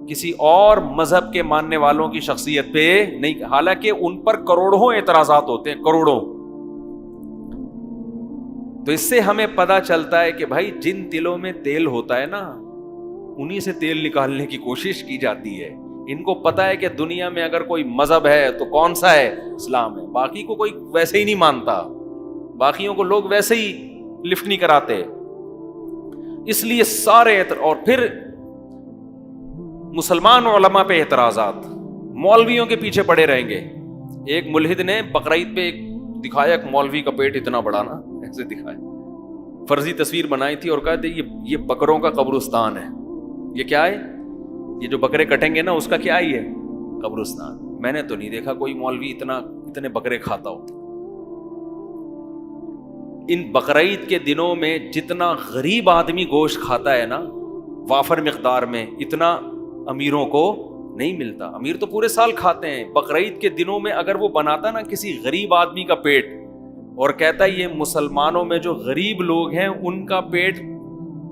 کسی اور مذہب کے ماننے والوں کی شخصیت پہ نہیں, حالانکہ ان پر کروڑوں اعتراضات ہوتے ہیں, کروڑوں. تو اس سے ہمیں پتا چلتا ہے کہ بھائی جن تلوں میں تیل ہوتا ہے نا, انہی سے تیل نکالنے کی کوشش کی جاتی ہے. ان کو پتا ہے کہ دنیا میں اگر کوئی مذہب ہے تو کون سا ہے؟ اسلام ہے. باقی کو کوئی ویسے ہی نہیں مانتا, باقیوں کو لوگ ویسے ہی لفٹ نہیں کراتے. اس لیے سارے اور پھر مسلمان علماء پہ اعتراضات, مولویوں کے پیچھے پڑے رہیں گے. ایک ملحد نے بقرعید پہ دکھایا, ایک مولوی کا پیٹ اتنا بڑا نا, ایسے دکھایا, فرضی تصویر بنائی تھی اور کہا تھا یہ بکروں کا قبرستان ہے. یہ کیا ہے؟ یہ جو بکرے کٹیں گے نا اس کا کیا ہی ہے؟ قبرستان. میں نے تو نہیں دیکھا کوئی مولوی اتنے بکرے کھاتا ہو. ان بقرعید کے دنوں میں جتنا غریب آدمی گوشت کھاتا ہے نا وافر مقدار میں, اتنا امیروں کو نہیں ملتا. امیر تو پورے سال کھاتے ہیں. بقرعید کے دنوں میں اگر وہ بناتا نا کسی غریب آدمی کا پیٹ اور کہتا ہے یہ مسلمانوں میں جو غریب لوگ ہیں ان کا پیٹ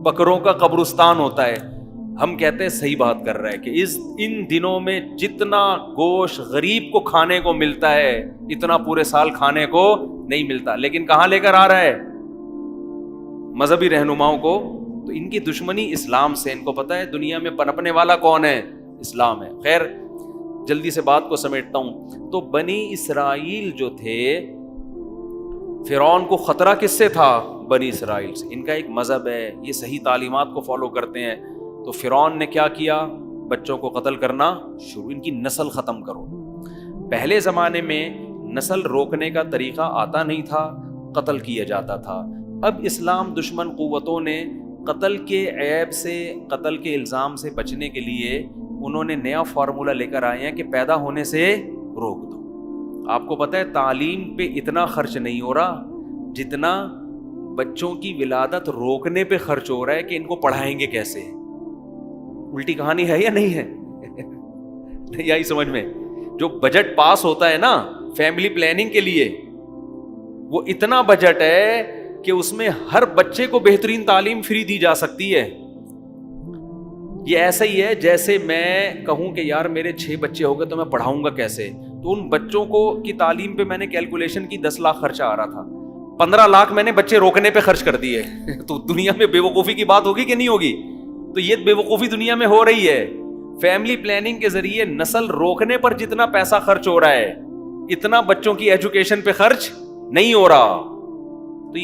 بکروں کا قبرستان ہوتا ہے, ہم کہتے ہیں صحیح بات کر رہا ہے کہ ان دنوں میں جتنا گوشت غریب کو کھانے کو ملتا ہے اتنا پورے سال کھانے کو نہیں ملتا. لیکن کہاں لے کر آ رہا ہے؟ مذہبی رہنماؤں کو. تو ان کی دشمنی اسلام سے, ان کو پتا ہے دنیا میں پنپنے والا کون ہے؟ اسلام ہے. خیر جلدی سے بات کو سمیٹتا ہوں. تو بنی اسرائیل جو تھے, فرعون کو خطرہ کس سے تھا؟ بنی اسرائیل سے. ان کا ایک مذہب ہے, یہ صحیح تعلیمات کو فالو کرتے ہیں. تو فرعون نے کیا کیا؟ بچوں کو قتل کرنا شروع, ان کی نسل ختم کرو. پہلے زمانے میں نسل روکنے کا طریقہ آتا نہیں تھا, قتل کیا جاتا تھا. اب اسلام دشمن قوتوں نے قتل کے عیب سے, قتل کے الزام سے بچنے کے لیے انہوں نے نیا فارمولہ لے کر آئے ہیں کہ پیدا ہونے سے روک دو. آپ کو پتہ ہے تعلیم پہ اتنا خرچ نہیں ہو رہا جتنا بچوں کی ولادت روکنے پہ خرچ ہو رہا ہے کہ ان کو پڑھائیں گے کیسے. الٹی کہانی ہے یا نہیں ہے؟ نہیں آئی سمجھ میں؟ جو بجٹ پاس ہوتا ہے نا فیملی پلاننگ کے لیے, وہ اتنا بجٹ ہے کہ اس میں ہر بچے کو بہترین تعلیم فری دی جا سکتی ہے. یہ ایسا ہی ہے جیسے میں کہوں کہ یار میرے 6 بچے ہو گئے تو میں پڑھاؤں گا کیسے. تو ان بچوں کو کی تعلیم پہ میں نے کیلکولیشن کی 10 لاکھ خرچہ آ رہا تھا, 15 لاکھ میں نے بچے روکنے پہ خرچ کر دیے. تو دنیا میں بے وقوفی کی بات ہوگی کہ نہیں ہوگی؟ تو یہ بے وقوفی دنیا میں ہو رہی ہے. فیملی پلاننگ کے ذریعے نسل روکنے پر جتنا پیسہ خرچ ہو رہا ہے اتنا بچوں کی ایجوکیشن پہ خرچ نہیں ہو رہا. تو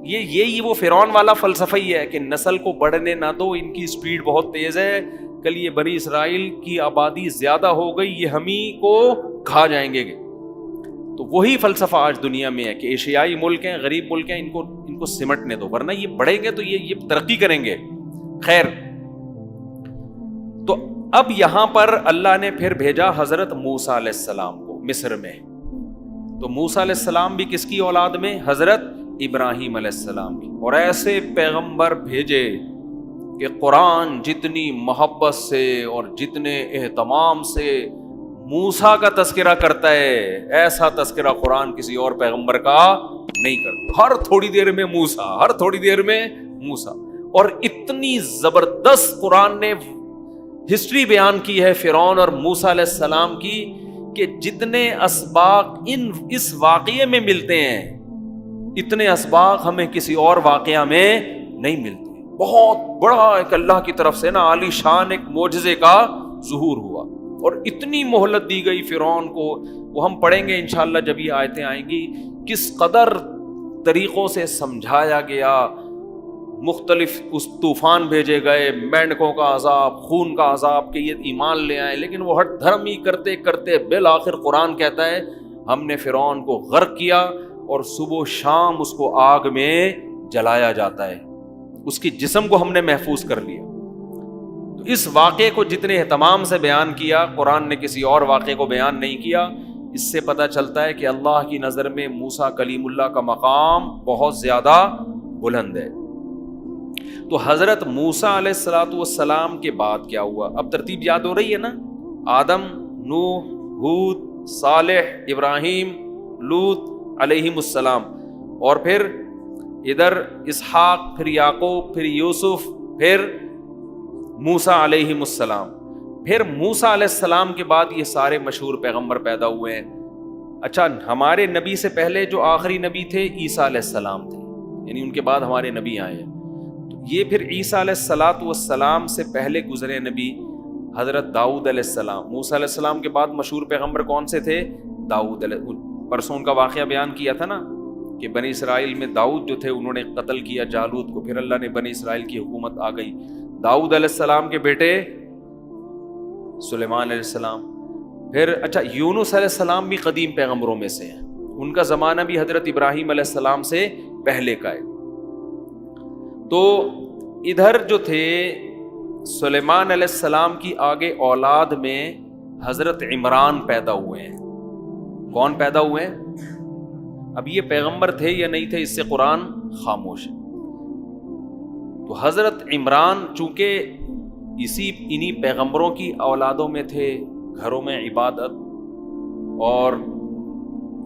یہی وہ فرعون والا فلسفہ ہی ہے کہ نسل کو بڑھنے نہ دو, ان کی سپیڈ بہت تیز ہے, کل یہ بنی اسرائیل کی آبادی زیادہ ہو گئی, یہ ہم ہی کو کھا جائیں گے. تو وہی فلسفہ آج دنیا میں ہے کہ ایشیائی ملک ہیں, غریب ملک ہیں, ان کو سمٹنے دو, ورنہ یہ بڑھیں گے تو یہ ترقی کریں گے. خیر, تو اب یہاں پر اللہ نے پھر بھیجا حضرت موسیٰ علیہ السلام کو مصر میں. تو موسیٰ علیہ السلام بھی کس کی اولاد میں؟ حضرت ابراہیم علیہ السلام کی. اور ایسے پیغمبر بھیجے کہ قرآن جتنی محبت سے اور جتنے اہتمام سے موسیٰ کا تذکرہ کرتا ہے ایسا تذکرہ قرآن کسی اور پیغمبر کا نہیں کرتا. ہر تھوڑی دیر میں موسیٰ, ہر تھوڑی دیر میں موسیٰ. اور اتنی زبردست قرآن نے ہسٹری بیان کی ہے فرعون اور موسیٰ علیہ السلام کی کہ جتنے اسباق اس واقعے میں ملتے ہیں اتنے اسباق ہمیں کسی اور واقعہ میں نہیں ملتے. بہت بڑا ایک اللہ کی طرف سے نا عالی شان ایک معجزے کا ظہور ہوا اور اتنی مہلت دی گئی فرعون کو. وہ ہم پڑھیں گے انشاءاللہ جب یہ آیتیں آئیں گی, کس قدر طریقوں سے سمجھایا گیا, مختلف اس طوفان بھیجے گئے، مینڈکوں کا عذاب، خون کا عذاب کہ یہ ایمان لے آئے، لیکن وہ ہٹ دھرم ہی کرتے کرتے بالآخر قرآن کہتا ہے ہم نے فرعون کو غرق کیا اور صبح و شام اس کو آگ میں جلایا جاتا ہے، اس کی جسم کو ہم نے محفوظ کر لیا۔ تو اس واقعے کو جتنے اہتمام سے بیان کیا، قرآن نے کسی اور واقعے کو بیان نہیں کیا۔ اس سے پتہ چلتا ہے کہ اللہ کی نظر میں موسیٰ کلیم اللہ کا مقام بہت زیادہ بلند ہے۔ تو حضرت موسیٰ علیہ السلام کے بعد کیا ہوا؟ اب ترتیب یاد ہو رہی ہے نا؟ آدم، نوح، ہود، صالح، ابراہیم، لوط علیہم السلام، اور پھر ادھر اسحاق، پھر یعقوب، پھر یوسف، پھر موسیٰ علیہم السلام۔ پھر موسیٰ علیہ السلام کے بعد یہ سارے مشہور پیغمبر پیدا ہوئے ہیں۔ اچھا، ہمارے نبی سے پہلے جو آخری نبی تھے عیسیٰ علیہ السلام تھے، یعنی ان کے بعد ہمارے نبی آئے ہیں۔ تو یہ پھر عیسیٰ علیہ السلام سے پہلے گزرے نبی حضرت داؤد علیہ السلام۔ موسیٰ علیہ السلام کے بعد مشہور پیغمبر کون سے تھے؟ داؤد علیہ، پرسوں کا واقعہ بیان کیا تھا نا کہ بنی اسرائیل میں داؤد جو تھے انہوں نے قتل کیا جالوت کو، پھر اللہ نے بنی اسرائیل کی حکومت آ گئی۔ داؤد علیہ السلام کے بیٹے سلیمان علیہ السلام۔ پھر اچھا، یونس علیہ السلام بھی قدیم پیغمبروں میں سے ہیں، ان کا زمانہ بھی حضرت ابراہیم علیہ السلام سے پہلے کا ہے۔ تو ادھر جو تھے سلیمان علیہ السلام کی آگے اولاد میں حضرت عمران پیدا ہوئے ہیں۔ کون پیدا ہوئے ہیں؟ اب یہ پیغمبر تھے یا نہیں تھے اس سے قرآن خاموش ہے۔ تو حضرت عمران چونکہ انہی پیغمبروں کی اولادوں میں تھے، گھروں میں عبادت اور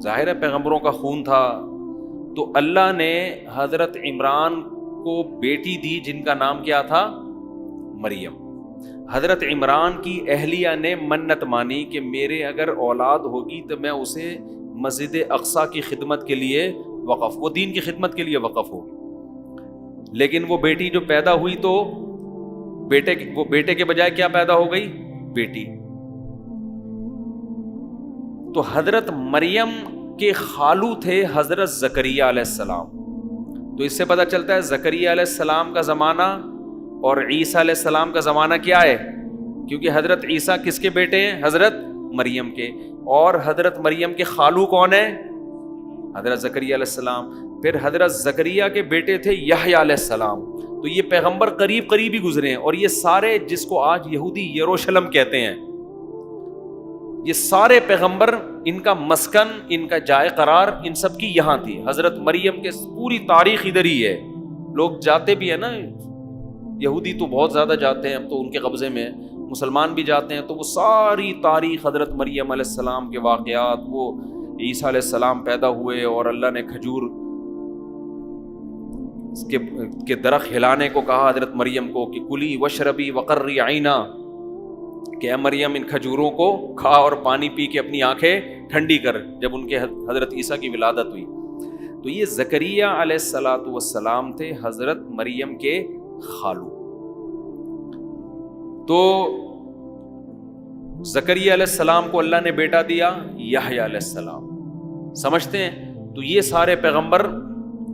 ظاہر ہے پیغمبروں کا خون تھا، تو اللہ نے حضرت عمران کو بیٹی دی جن کا نام کیا تھا؟ مریم۔ حضرت عمران کی اہلیہ نے منت مانی کہ میرے اگر اولاد ہوگی تو میں اسے مسجد اقصیٰ کی خدمت کے لیے وقف، وہ دین کی خدمت کے لیے وقف ہوگی۔ لیکن وہ بیٹی جو پیدا ہوئی تو بیٹے کے بجائے کیا پیدا ہو گئی؟ بیٹی۔ تو حضرت مریم کے خالو تھے حضرت زکریا علیہ السلام۔ تو اس سے پتہ چلتا ہے زکریا علیہ السلام کا زمانہ اور عیسیٰ علیہ السلام کا زمانہ کیا ہے، کیونکہ حضرت عیسیٰ کس کے بیٹے ہیں؟ حضرت مریم کے، اور حضرت مریم کے خالو کون ہیں؟ حضرت زکریا علیہ السلام۔ پھر حضرت زکریا کے بیٹے تھے یحییٰ علیہ السلام۔ تو یہ پیغمبر قریب قریب ہی گزرے ہیں، اور یہ سارے جس کو آج یہودی یروشلم کہتے ہیں، یہ سارے پیغمبر، ان کا مسکن، ان کا جائے قرار ان سب کی یہاں تھی۔ حضرت مریم کے پوری تاریخ ادھر ہی ہے، لوگ جاتے بھی ہیں نا، یہودی تو بہت زیادہ جاتے ہیں، اب تو ان کے قبضے میں، مسلمان بھی جاتے ہیں، تو وہ ساری تاریخ حضرت مریم علیہ السلام کے واقعات، وہ عیسیٰ علیہ السلام پیدا ہوئے اور اللہ نے کھجور کے درخت ہلانے کو کہا حضرت مریم کو کہ کلی وشربی وقرری عینا، کہ اے مریم ان کھجوروں کو کھا اور پانی پی کے اپنی آنکھیں ٹھنڈی کر، جب ان کے حضرت عیسیٰ کی ولادت ہوئی۔ تو یہ زکریا علیہ السلام تھے حضرت مریم کے خالو۔ تو زکریا علیہ السلام کو اللہ نے بیٹا دیا یحییٰ علیہ السلام، سمجھتے ہیں؟ تو یہ سارے پیغمبر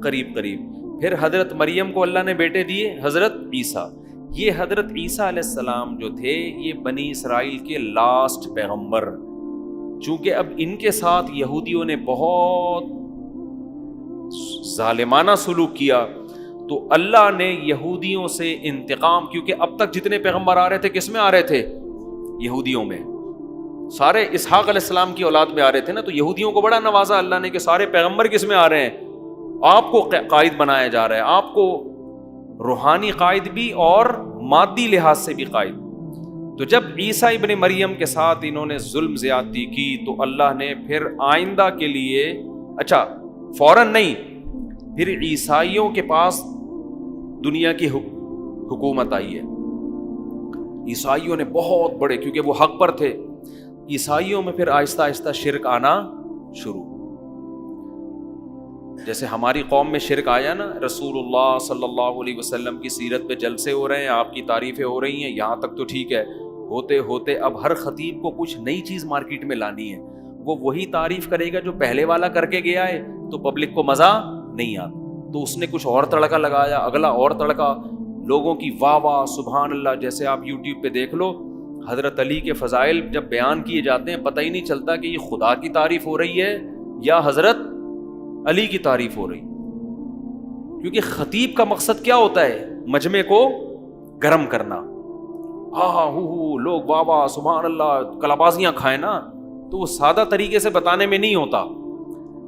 قریب قریب۔ پھر حضرت مریم کو اللہ نے بیٹے دیے حضرت عیسیٰ۔ یہ حضرت عیسیٰ علیہ السلام جو تھے یہ بنی اسرائیل کے لاسٹ پیغمبر، چونکہ اب ان کے ساتھ یہودیوں نے بہت ظالمانہ سلوک کیا، تو اللہ نے یہودیوں سے انتقام، کیونکہ اب تک جتنے پیغمبر آ رہے تھے کس میں آ رہے تھے؟ یہودیوں میں، سارے اسحاق علیہ السلام کی اولاد میں آ رہے تھے نا، تو یہودیوں کو بڑا نوازا اللہ نے کہ سارے پیغمبر کس میں آ رہے ہیں؟ آپ کو قائد بنایا جا رہا ہے، آپ کو روحانی قائد بھی اور مادی لحاظ سے بھی قائد۔ تو جب عیسیٰ ابن مریم کے ساتھ انہوں نے ظلم زیادتی کی تو اللہ نے پھر آئندہ کے لیے، اچھا فوراً نہیں، پھر عیسائیوں کے پاس دنیا کی حکومت آئی ہے۔ عیسائیوں نے بہت بڑے، کیونکہ وہ حق پر تھے، عیسائیوں میں پھر آہستہ آہستہ شرک آنا شروع، جیسے ہماری قوم میں شرک آیا نا، رسول اللہ صلی اللہ علیہ وسلم کی سیرت پہ جلسے ہو رہے ہیں، آپ کی تعریفیں ہو رہی ہیں، یہاں تک تو ٹھیک ہے، ہوتے ہوتے اب ہر خطیب کو کچھ نئی چیز مارکیٹ میں لانی ہے، وہ وہی تعریف کرے گا جو پہلے والا کر کے گیا ہے، تو پبلک کو مزہ نہیں آتا۔ تو اس نے کچھ اور تڑکا لگایا, اگلا اور تڑکا, لوگوں کی واہ واہ سبحان اللہ. جیسے آپ یوٹیوب پہ دیکھ لو, حضرت علی کے فضائل جب بیان کیے جاتے ہیں پتہ ہی نہیں چلتا کہ یہ خدا کی تعریف ہو رہی ہے یا حضرت علی کی تعریف ہو رہی. کیونکہ خطیب کا مقصد کیا ہوتا ہے؟ مجمع کو گرم کرنا. ہاں ہو لوگ واہ واہ سبحان اللہ کلابازیاں کھائیں نا, تو وہ سادہ طریقے سے بتانے میں نہیں ہوتا.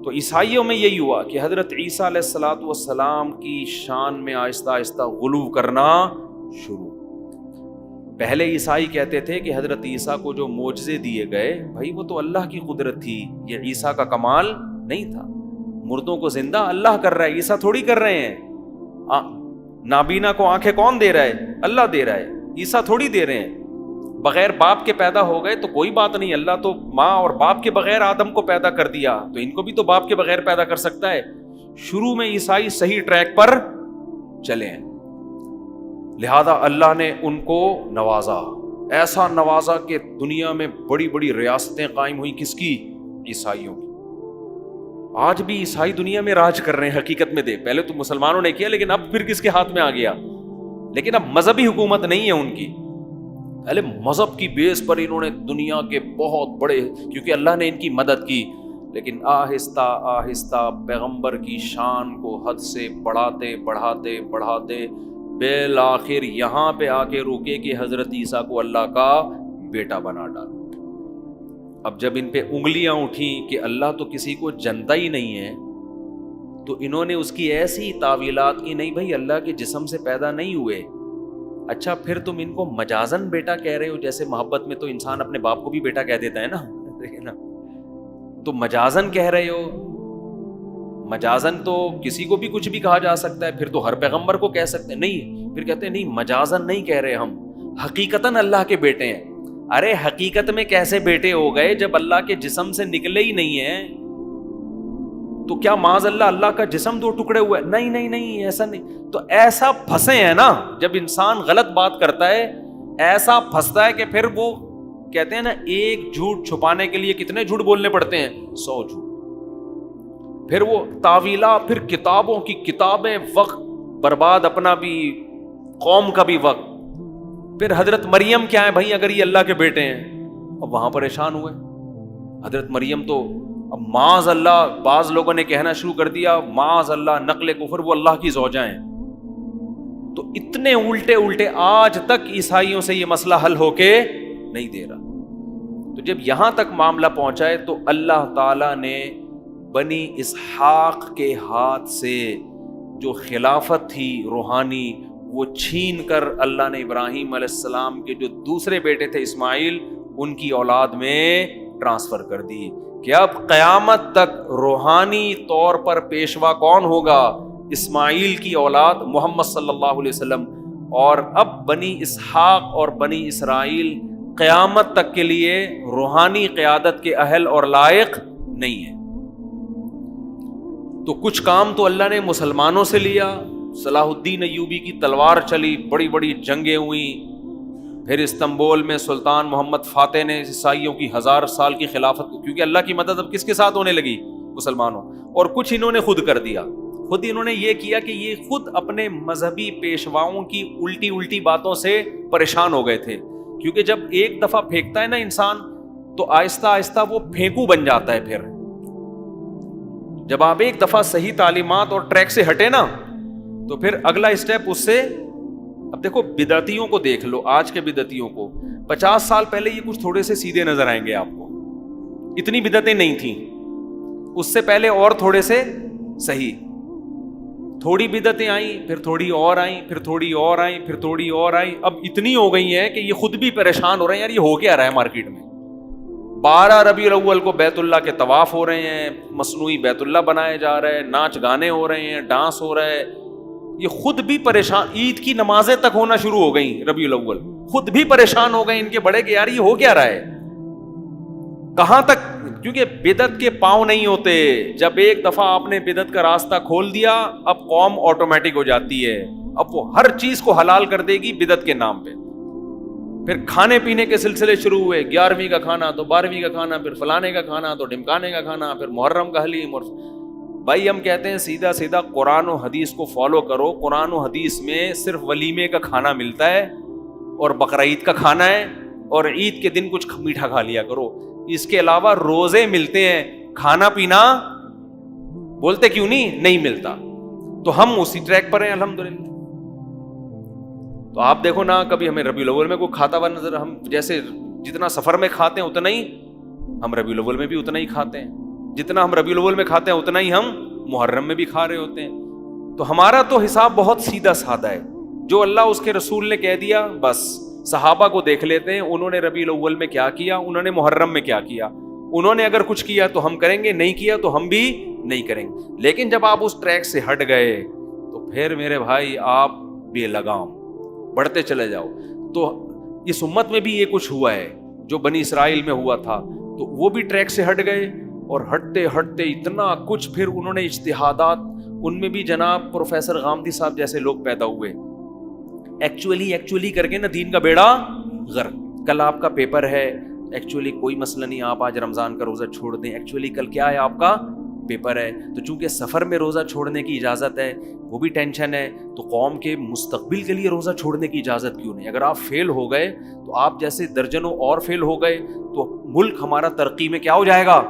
تو عیسائیوں میں یہی ہوا کہ حضرت عیسیٰ علیہ الصلوۃ والسلام کی شان میں آہستہ آہستہ غلو کرنا شروع. پہلے عیسائی کہتے تھے کہ حضرت عیسیٰ کو جو معجزے دیے گئے, بھائی وہ تو اللہ کی قدرت تھی, یہ عیسیٰ کا کمال نہیں تھا. مردوں کو زندہ اللہ کر رہا ہے, عیسیٰ تھوڑی کر رہے ہیں. نابینا کو آنکھیں کون دے رہا ہے؟ اللہ دے رہا ہے, عیسیٰ تھوڑی دے رہے ہیں. بغیر باپ کے پیدا ہو گئے تو کوئی بات نہیں, اللہ تو ماں اور باپ کے بغیر آدم کو پیدا کر دیا, تو ان کو بھی تو باپ کے بغیر پیدا کر سکتا ہے. شروع میں عیسائی صحیح ٹریک پر چلے ہیں, لہذا اللہ نے ان کو نوازا, ایسا نوازا کہ دنیا میں بڑی بڑی ریاستیں قائم ہوئیں. کس کی؟ عیسائیوں کی. آج بھی عیسائی دنیا میں راج کر رہے ہیں حقیقت میں. پہلے تو مسلمانوں نے کیا, لیکن اب پھر کس کے ہاتھ میں آ گیا؟ لیکن اب مذہبی حکومت نہیں ہے ان کی. پہلے مذہب کی بیس پر انہوں نے دنیا کے بہت بڑے, کیونکہ اللہ نے ان کی مدد کی, لیکن آہستہ آہستہ پیغمبر کی شان کو حد سے بڑھاتے بڑھاتے بڑھاتے بالآخر یہاں پہ آ کے روکے کہ حضرت عیسیٰ کو اللہ کا بیٹا بنا ڈالا. اب جب ان پہ انگلیاں اٹھیں کہ اللہ تو کسی کو جنتا ہی نہیں ہے, تو انہوں نے اس کی ایسی تعویلات کی, نہیں بھائی اللہ کے جسم سے پیدا نہیں ہوئے. اچھا پھر تم ان کو مجازن بیٹا کہہ رہے ہو, جیسے محبت میں تو انسان اپنے باپ کو بھی بیٹا کہہ دیتا ہے نا, تو مجازن کہہ رہے ہو. مجازن تو کسی کو بھی کچھ بھی کہا جا سکتا ہے, پھر تو ہر پیغمبر کو کہہ سکتے ہیں. نہیں, پھر کہتے ہیں نہیں مجازن نہیں کہہ رہے ہم, حقیقتاً اللہ کے بیٹے ہیں. ارے حقیقت میں کیسے بیٹے ہو گئے جب اللہ کے جسم سے نکلے ہی نہیں ہیں؟ تو کیا معاذ اللہ اللہ کا جسم دو ٹکڑے ہوئے؟ نہیں نہیں نہیں, ایسا نہیں. تو ایسا پھنسے ہیں نا, جب انسان غلط بات کرتا ہے ایسا پھنستا ہے کہ پھر وہ کہتے ہیں نا, ایک جھوٹ چھپانے کے لیے کتنے جھوٹ بولنے پڑتے ہیں؟ 100 جھوٹ. پھر وہ تعویلہ, پھر کتابوں کی کتابیں, وقت برباد, اپنا بھی قوم کا بھی وقت. پھر حضرت مریم کیا ہے بھائی اگر یہ اللہ کے بیٹے ہیں؟ اب وہاں پریشان ہوئے. حضرت مریم تو اب معاذ اللہ, بعض لوگوں نے کہنا شروع کر دیا معاذ اللہ نقل کفر, وہ اللہ کی زوجہ ہیں. تو اتنے الٹے الٹے, آج تک عیسائیوں سے یہ مسئلہ حل ہو کے نہیں دے رہا. تو جب یہاں تک معاملہ پہنچا ہے تو اللہ تعالیٰ نے بنی اسحاق کے ہاتھ سے جو خلافت تھی روحانی, وہ چھین کر اللہ نے ابراہیم علیہ السلام کے جو دوسرے بیٹے تھے اسماعیل, ان کی اولاد میں ٹرانسفر کر دی. کہ اب قیامت تک روحانی طور پر پیشوا کون ہوگا؟ اسماعیل کی اولاد محمد صلی اللہ علیہ وسلم. اور اب بنی اسحاق اور بنی اسرائیل قیامت تک کے لیے روحانی قیادت کے اہل اور لائق نہیں ہے. تو کچھ کام تو اللہ نے مسلمانوں سے لیا. صلاح الدین ایوبی کی تلوار چلی, بڑی بڑی جنگیں ہوئیں. پھر استنبول میں سلطان محمد فاتح نے عیسائیوں کی 1000 سال کی خلافت کو, کیونکہ اللہ کی مدد اب کس کے ساتھ ہونے لگی؟ مسلمانوں. اور کچھ انہوں نے خود کر دیا. خود انہوں نے یہ کیا کہ یہ خود اپنے مذہبی پیشواؤں کی الٹی الٹی باتوں سے پریشان ہو گئے تھے. کیونکہ جب ایک دفعہ پھینکتا ہے نا انسان, تو آہستہ آہستہ وہ پھینکو بن جاتا ہے. پھر جب آپ ایک دفعہ صحیح تعلیمات اور ٹریک سے ہٹے نا, تو پھر اگلا اسٹیپ اس سے. اب دیکھو بدعتیوں کو دیکھ لو, آج کے بدعتیوں کو. 50 سال پہلے یہ کچھ تھوڑے سے سیدھے نظر آئیں گے آپ کو, اتنی بدعتیں نہیں تھیں. اس سے پہلے اور تھوڑے سے صحیح, تھوڑی بدعتیں آئیں, پھر تھوڑی اور آئیں, پھر تھوڑی اور آئیں, پھر تھوڑی اور آئیں. اب اتنی ہو گئی ہیں کہ یہ خود بھی پریشان ہو رہے ہیں, یار یہ ہو کیا رہا ہے مارکیٹ میں. 12 ربیع الاول کو بیت اللہ کے طواف ہو رہے ہیں, مصنوعی بیت اللہ بنائے جا رہے ہیں, ناچ گانے ہو رہے ہیں, ڈانس ہو رہا ہے. یہ خود بھی پریشان, عید کی نمازیں تک ہونا شروع ہو گئیں ربیع الاول, خود بھی پریشان ہو گئے ان کے بڑے کہ یار یہ ہو کیا رہا ہے, کہاں تک. کیونکہ بدعت کے پاؤں نہیں ہوتے. جب ایک دفعہ آپ نے بدعت کا راستہ کھول دیا, اب قوم آٹومیٹک ہو جاتی ہے. اب وہ ہر چیز کو حلال کر دے گی بدعت کے نام پہ. پھر کھانے پینے کے سلسلے شروع ہوئے, 11ویں کا کھانا تو 12ویں کا کھانا, پھر فلانے کا کھانا تو ڈمکانے کا کھانا, پھر محرم کا حلیم, اور بھائی ہم کہتے ہیں سیدھا سیدھا قرآن و حدیث کو فالو کرو. قرآن و حدیث میں صرف ولیمے کا کھانا ملتا ہے اور بقرعید کا کھانا ہے, اور عید کے دن کچھ میٹھا کھا لیا کرو. اس کے علاوہ روزے ملتے ہیں, کھانا پینا بولتے کیوں نہیں ملتا. تو ہم اسی ٹریک پر ہیں الحمدللہ. تو آپ دیکھو نا, کبھی ہمیں ربیع الاول میں کوئی کھاتا ہوا نظر, ہم جیسے جتنا سفر میں کھاتے ہیں اتنا ہی ہم ربیع الاول میں بھی اتنا ہی کھاتے ہیں, جتنا ہم ربیع الاول میں کھاتے ہیں اتنا ہی ہم محرم میں بھی کھا رہے ہوتے ہیں. تو ہمارا تو حساب بہت سیدھا سادہ ہے, جو اللہ اس کے رسول نے کہہ دیا بس. صحابہ کو دیکھ لیتے ہیں, انہوں نے ربیع الاول میں کیا کیا, انہوں نے محرم میں کیا کیا. انہوں نے اگر کچھ کیا تو ہم کریں گے, نہیں کیا تو ہم بھی نہیں کریں گے. لیکن جب آپ اس ٹریک سے ہٹ گئے تو پھر میرے بھائی آپ بے لگام بڑھتے چلے جاؤ. تو اس امت میں بھی یہ کچھ ہوا ہے جو بنی اسرائیل میں ہوا تھا, تو وہ بھی ٹریک سے ہٹ گئے, اور ہٹتے ہٹتے اتنا کچھ پھر انہوں نے اجتہادات, ان میں بھی جناب پروفیسر غامدی صاحب جیسے لوگ پیدا ہوئے, ایکچولی کر کے نا دین کا بیڑا غرق. کل آپ کا پیپر ہے, ایکچولی کوئی مسئلہ نہیں, آپ آج رمضان کا روزہ چھوڑ دیں, ایکچولی کل کیا ہے آپ کا پیپر ہے. تو چونکہ سفر میں روزہ چھوڑنے کی اجازت ہے, وہ بھی ٹینشن ہے, تو قوم کے مستقبل کے لیے روزہ چھوڑنے کی اجازت کیوں نہیں. اگر آپ فیل ہو گئے تو آپ جیسے درجنوں اور فیل ہو گئے تو ملک ہمارا ترقی میں کیا ہو جائے گا,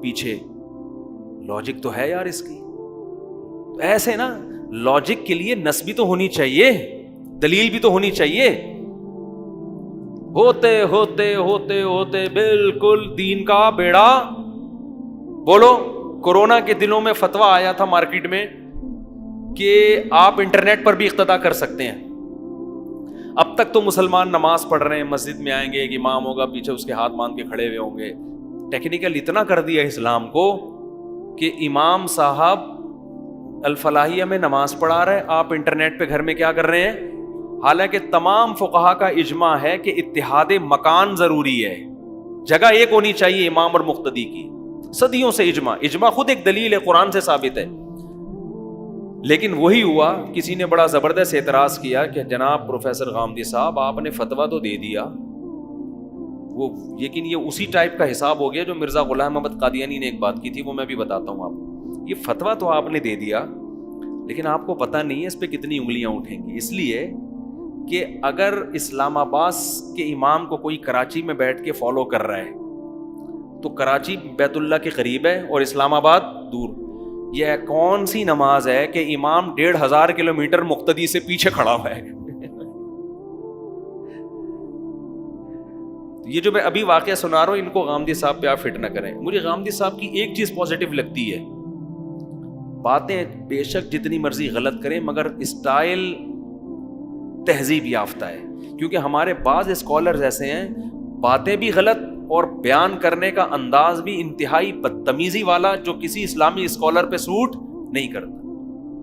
پیچھے. لاجک تو ہے یار اس کی. تو ایسے نا لاجک کے لیے نس بھی تو ہونی چاہیے, دلیل بھی تو ہونی چاہیے. ہوتے ہوتے ہوتے ہوتے بالکل دین کا بیڑا. بولو, کورونا کے دنوں میں فتویٰ آیا تھا مارکیٹ میں کہ آپ انٹرنیٹ پر بھی اقتدا کر سکتے ہیں. اب تک تو مسلمان نماز پڑھ رہے ہیں, مسجد میں آئیں گے, ایک امام ہوگا, پیچھے اس کے ہاتھ باندھ کے کھڑے ہوئے ہوں گے. ٹیکنیکل اتنا کر دیا اسلام کو کہ امام صاحب الفلاحیہ میں نماز پڑھا رہے ہیں, آپ انٹرنیٹ پہ گھر میں کیا کر رہے ہیں. حالانکہ تمام فقہا کا اجماع ہے کہ اتحاد مکان ضروری ہے, جگہ ایک ہونی چاہیے امام اور مقتدی کی. صدیوں سے اجماع خود ایک دلیل ہے, قرآن سے ثابت ہے. لیکن وہی ہوا, کسی نے بڑا زبردست اعتراض کیا کہ جناب پروفیسر غامدی صاحب آپ نے فتویٰ تو دے دیا, وہ لیکن یہ اسی ٹائپ کا حساب ہو گیا جو مرزا غلام احمد قادیانی نے ایک بات کی تھی, وہ میں بھی بتاتا ہوں آپ کو. یہ فتویٰ تو آپ نے دے دیا, لیکن آپ کو پتہ نہیں ہے اس پہ کتنی انگلیاں اٹھیں گی. اس لیے کہ اگر اسلام آباد کے امام کو کوئی کراچی میں بیٹھ کے فالو کر رہا ہے تو کراچی بیت اللہ کے قریب ہے اور اسلام آباد دور. یہ کون سی نماز ہے کہ امام 1500 کلومیٹر مقتدی سے پیچھے کھڑا ہوا ہے. یہ جو میں ابھی واقعہ سنا رہا ہوں, ان کو غامدی صاحب پہ آپ فٹ نہ کریں. مجھے غامدی صاحب کی ایک چیز پازیٹیو لگتی ہے, باتیں بے شک جتنی مرضی غلط کریں مگر اسٹائل تہذیب یافتہ ہے. کیونکہ ہمارے بعض اسکالرز ایسے ہیں, باتیں بھی غلط اور بیان کرنے کا انداز بھی انتہائی بدتمیزی والا, جو کسی اسلامی اسکالر پہ سوٹ نہیں کرتا,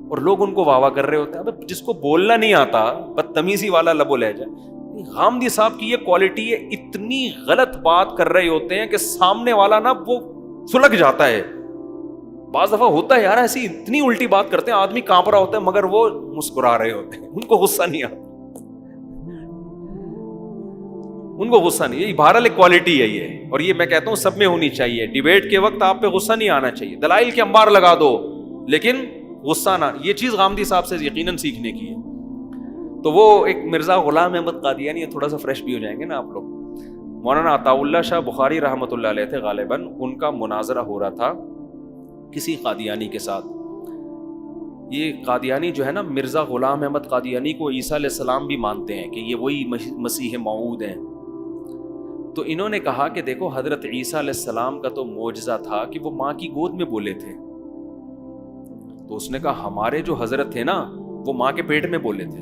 اور لوگ ان کو واہ واہ کر رہے ہوتے ہیں. اب جس کو بولنا نہیں آتا, بدتمیزی والا لب و لہجہ. غامدی صاحب کی یہ کوالٹی ہے, اتنی غلط بات کر رہے ہوتے ہیں کہ سامنے والا نا وہ سلگ جاتا ہے. بعض دفعہ ہوتا ہے یار ایسی, اتنی الٹی بات کرتے ہیں, آدمی کانپ رہا ہوتا ہے مگر وہ مسکرا رہے ہوتے ہیں, ان کو غصہ نہیں آتا, ان کو غصہ نہیں. یہ بہرحال ایک کوالٹی ہے یہ, اور یہ میں کہتا ہوں سب میں ہونی چاہیے. ڈیبیٹ کے وقت آپ پہ غصہ نہیں آنا چاہیے, دلائل کے انبار لگا دو لیکن غصہ نہ. یہ چیز غامدی صاحب سے یقیناً سیکھنے کی ہے. تو وہ ایک مرزا غلام احمد قادیانی, تھوڑا سا فریش بھی ہو جائیں گے نا آپ لوگ. مولانا عطا اللہ شاہ بخاری رحمۃ اللہ علیہ تھے غالباً, ان کا مناظرہ ہو رہا تھا کسی قادیانی کے ساتھ. یہ قادیانی جو ہے نا, مرزا غلام احمد قادیانی کو عیسیٰ علیہ السلام بھی مانتے ہیں کہ یہ وہی مسیح موعود ہیں. تو انہوں نے کہا کہ دیکھو حضرت عیسیٰ علیہ السلام کا تو معجزہ تھا کہ وہ ماں کی گود میں بولے تھے. تو اس نے کہا ہمارے جو حضرت تھے نا وہ ماں کے پیٹ میں بولے تھے.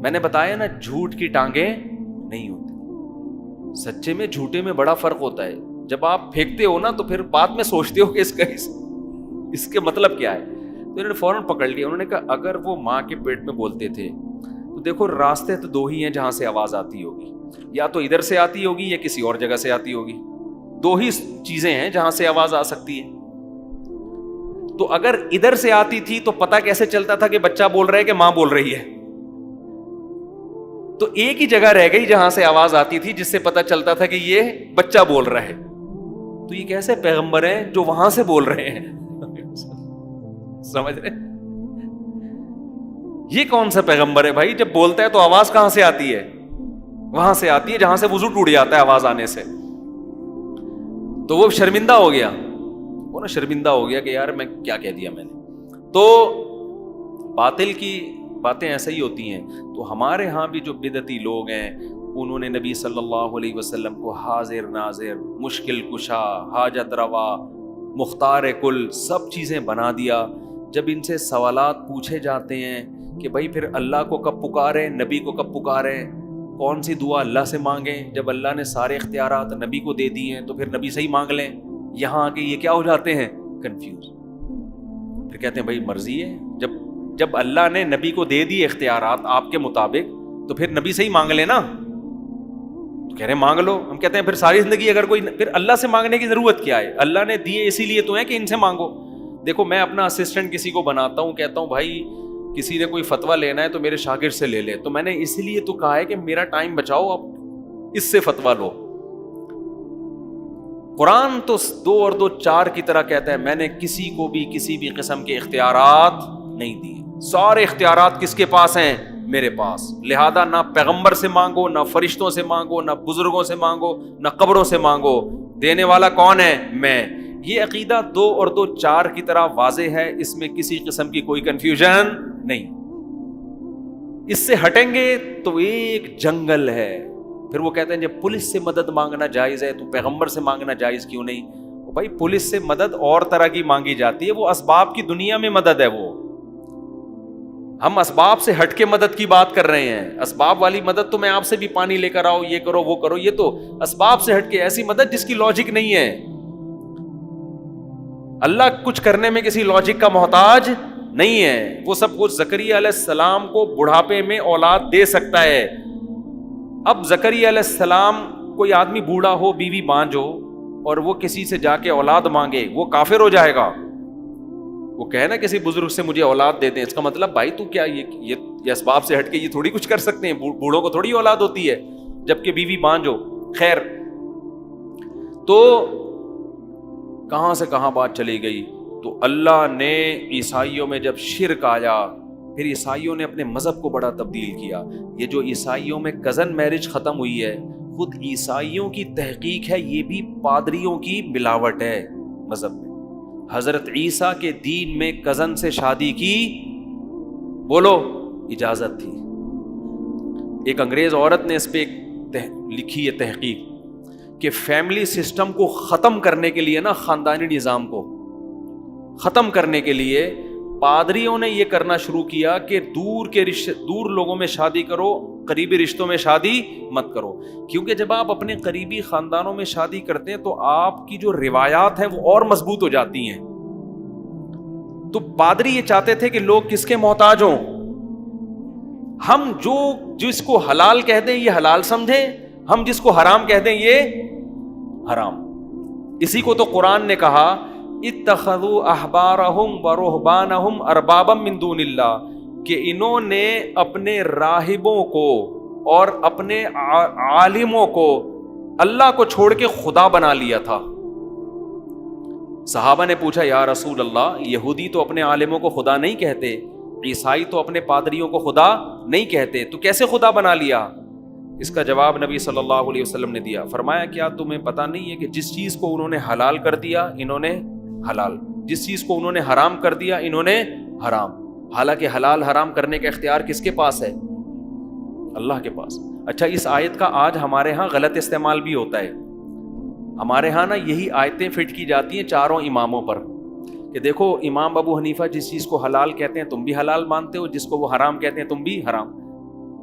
میں نے بتایا نا, جھوٹ کی ٹانگیں نہیں ہوتی. سچے میں جھوٹے میں بڑا فرق ہوتا ہے. جب آپ پھینکتے ہو نا تو پھر بعد میں سوچتے ہو کہ اس کے مطلب کیا ہے. تو انہوں نے فوراً پکڑ لیا. انہوں نے کہا اگر وہ ماں کے پیٹ میں بولتے تھے تو دیکھو راستے تو دو ہی ہیں جہاں سے آواز آتی ہوگی, یا تو ادھر سے آتی ہوگی یا کسی اور جگہ سے آتی ہوگی. دو ہی چیزیں ہیں جہاں سے آواز آ سکتی ہے. تو اگر ادھر سے آتی تھی تو پتہ کیسے چلتا تھا کہ بچہ بول رہا ہے کہ ماں بول رہی ہے. تو ایک ہی جگہ رہ گئی جہاں سے آواز آتی تھی جس سے پتہ چلتا تھا کہ یہ بچہ بول رہا ہے. تو یہ کیسے پیغمبر ہیں جو وہاں سے بول رہے ہیں, سمجھ رہے؟ یہ کون سا پیغمبر ہے بھائی؟ جب بولتا ہے تو آواز کہاں سے آتی ہے؟ وہاں سے آتی ہے جہاں سے وضو ٹوٹ جاتا ہے آواز آنے سے. تو وہ شرمندہ ہو گیا، وہ نا شرمندہ ہو گیا کہ یار میں کیا کہہ دیا میں نے. تو باطل کی باتیں ایسا ہی ہوتی ہیں. تو ہمارے ہاں بھی جو بدعتی لوگ ہیں انہوں نے نبی صلی اللہ علیہ وسلم کو حاضر ناظر، مشکل کشا، حاجت روا، مختار کل سب چیزیں بنا دیا. جب ان سے سوالات پوچھے جاتے ہیں کہ بھائی پھر اللہ کو کب پکاریں، نبی کو کب پکاریں، کون سی دعا اللہ سے مانگیں، جب اللہ نے سارے اختیارات نبی کو دے دی ہیں تو پھر نبی سے ہی مانگ لیں. یہاں آ کے یہ کیا ہو جاتے ہیں؟ کنفیوز. پھر کہتے ہیں بھائی مرضی ہے، جب اللہ نے نبی کو دے دی اختیارات آپ کے مطابق تو پھر نبی سے ہی مانگ لیں نا. تو کہہ رہے ہیں مانگ لو. ہم کہتے ہیں پھر ساری زندگی اگر کوئی، پھر اللہ سے مانگنے کی ضرورت کیا ہے؟ اللہ نے دیے اسی لیے تو ہے کہ ان سے مانگو. دیکھو میں اپنا اسسٹنٹ کسی کو بناتا ہوں، کہتا ہوں بھائی کسی نے کوئی فتویٰ لینا ہے تو میرے شاگرد سے لے لے. تو میں نے اسی لیے تو کہا ہے کہ میرا ٹائم بچاؤ، اب اس سے فتویٰ لو. قرآن تو 2 اور 2 4 کی طرح کہتا ہے میں نے کسی کو بھی کسی بھی قسم کے اختیارات نہیں دیے. سارے اختیارات کس کے پاس ہیں؟ میرے پاس. لہذا نہ پیغمبر سے مانگو، نہ فرشتوں سے مانگو، نہ بزرگوں سے مانگو، نہ قبروں سے مانگو. دینے والا کون ہے؟ میں. یہ عقیدہ 2 اور 2 4 کی طرح واضح ہے، اس میں کسی قسم کی کوئی کنفیوژن نہیں. اس سے ہٹیں گے تو ایک جنگل ہے. پھر وہ کہتے ہیں جب پولیس سے مدد مانگنا جائز ہے تو پیغمبر سے مانگنا جائز کیوں نہیں؟ بھائی پولیس سے مدد اور طرح کی مانگی جاتی ہے، وہ اسباب کی دنیا میں مدد ہے. وہ ہم اسباب سے ہٹ کے مدد کی بات کر رہے ہیں. اسباب والی مدد تو میں آپ سے بھی پانی لے کر آؤ، یہ کرو وہ کرو، یہ تو اسباب سے ہٹ کے ایسی مدد جس کی لاجک نہیں ہے. اللہ کچھ کرنے میں کسی لاجک کا محتاج نہیں ہے. وہ سب کچھ زکریا علیہ السلام کو بڑھاپے میں اولاد دے سکتا ہے. اب زکریا علیہ السلام، کوئی آدمی بوڑھا ہو، بیوی بانجھ ہو، اور وہ کسی سے جا کے اولاد مانگے، وہ کافر ہو جائے گا. وہ کہے نا کسی بزرگ سے مجھے اولاد دے دیں، اس کا مطلب بھائی تو کیا یہ اسباب سے ہٹ کے یہ تھوڑی کچھ کر سکتے ہیں؟ بوڑھوں کو تھوڑی اولاد ہوتی ہے جبکہ بیوی بانجھ ہو. خیر، تو کہاں سے کہاں بات چلی گئی. تو اللہ نے عیسائیوں میں جب شرک آیا، پھر عیسائیوں نے اپنے مذہب کو بڑا تبدیل کیا. یہ جو عیسائیوں میں کزن میرج ختم ہوئی ہے، خود عیسائیوں کی تحقیق ہے، یہ بھی پادریوں کی ملاوٹ ہے مذہب میں. حضرت عیسیٰ کے دین میں کزن سے شادی کی، بولو، اجازت تھی. ایک انگریز عورت نے اس پہ لکھی ہے تحقیق کہ فیملی سسٹم کو ختم کرنے کے لیے نا، خاندانی نظام کو ختم کرنے کے لیے پادریوں نے یہ کرنا شروع کیا کہ دور لوگوں میں شادی کرو، قریبی رشتوں میں شادی مت کرو. کیونکہ جب آپ اپنے قریبی خاندانوں میں شادی کرتے ہیں تو آپ کی جو روایات ہیں وہ اور مضبوط ہو جاتی ہیں. تو پادری یہ چاہتے تھے کہ لوگ کس کے محتاج ہوں؟ ہم جس کو حلال کہہ دیں یہ حلال سمجھیں، ہم جس کو حرام کہہ دیں یہ حرام. اسی کو تو قرآن نے کہا اتخذوا احبارہم ورہبانہم اربابا من دون اللہ، کہ انہوں نے اپنے راہبوں کو اور اپنے عالموں کو اللہ کو چھوڑ کے خدا بنا لیا تھا. صحابہ نے پوچھا یا رسول اللہ، یہودی تو اپنے عالموں کو خدا نہیں کہتے، عیسائی تو اپنے پادریوں کو خدا نہیں کہتے، تو کیسے خدا بنا لیا؟ اس کا جواب نبی صلی اللہ علیہ وسلم نے دیا. فرمایا کیا تمہیں پتہ نہیں ہے کہ جس چیز کو انہوں نے حلال کر دیا انہوں نے حلال، جس چیز کو انہوں نے حرام کر دیا انہوں نے حرام. حالانکہ حلال حرام کرنے کا اختیار کس کے پاس ہے؟ اللہ کے پاس. اچھا، اس آیت کا آج ہمارے ہاں غلط استعمال بھی ہوتا ہے. ہمارے ہاں نا یہی آیتیں فٹ کی جاتی ہیں چاروں اماموں پر کہ دیکھو امام ابو حنیفہ جس چیز کو حلال کہتے ہیں تم بھی حلال مانتے ہو، جس کو وہ حرام کہتے ہیں تم بھی حرام.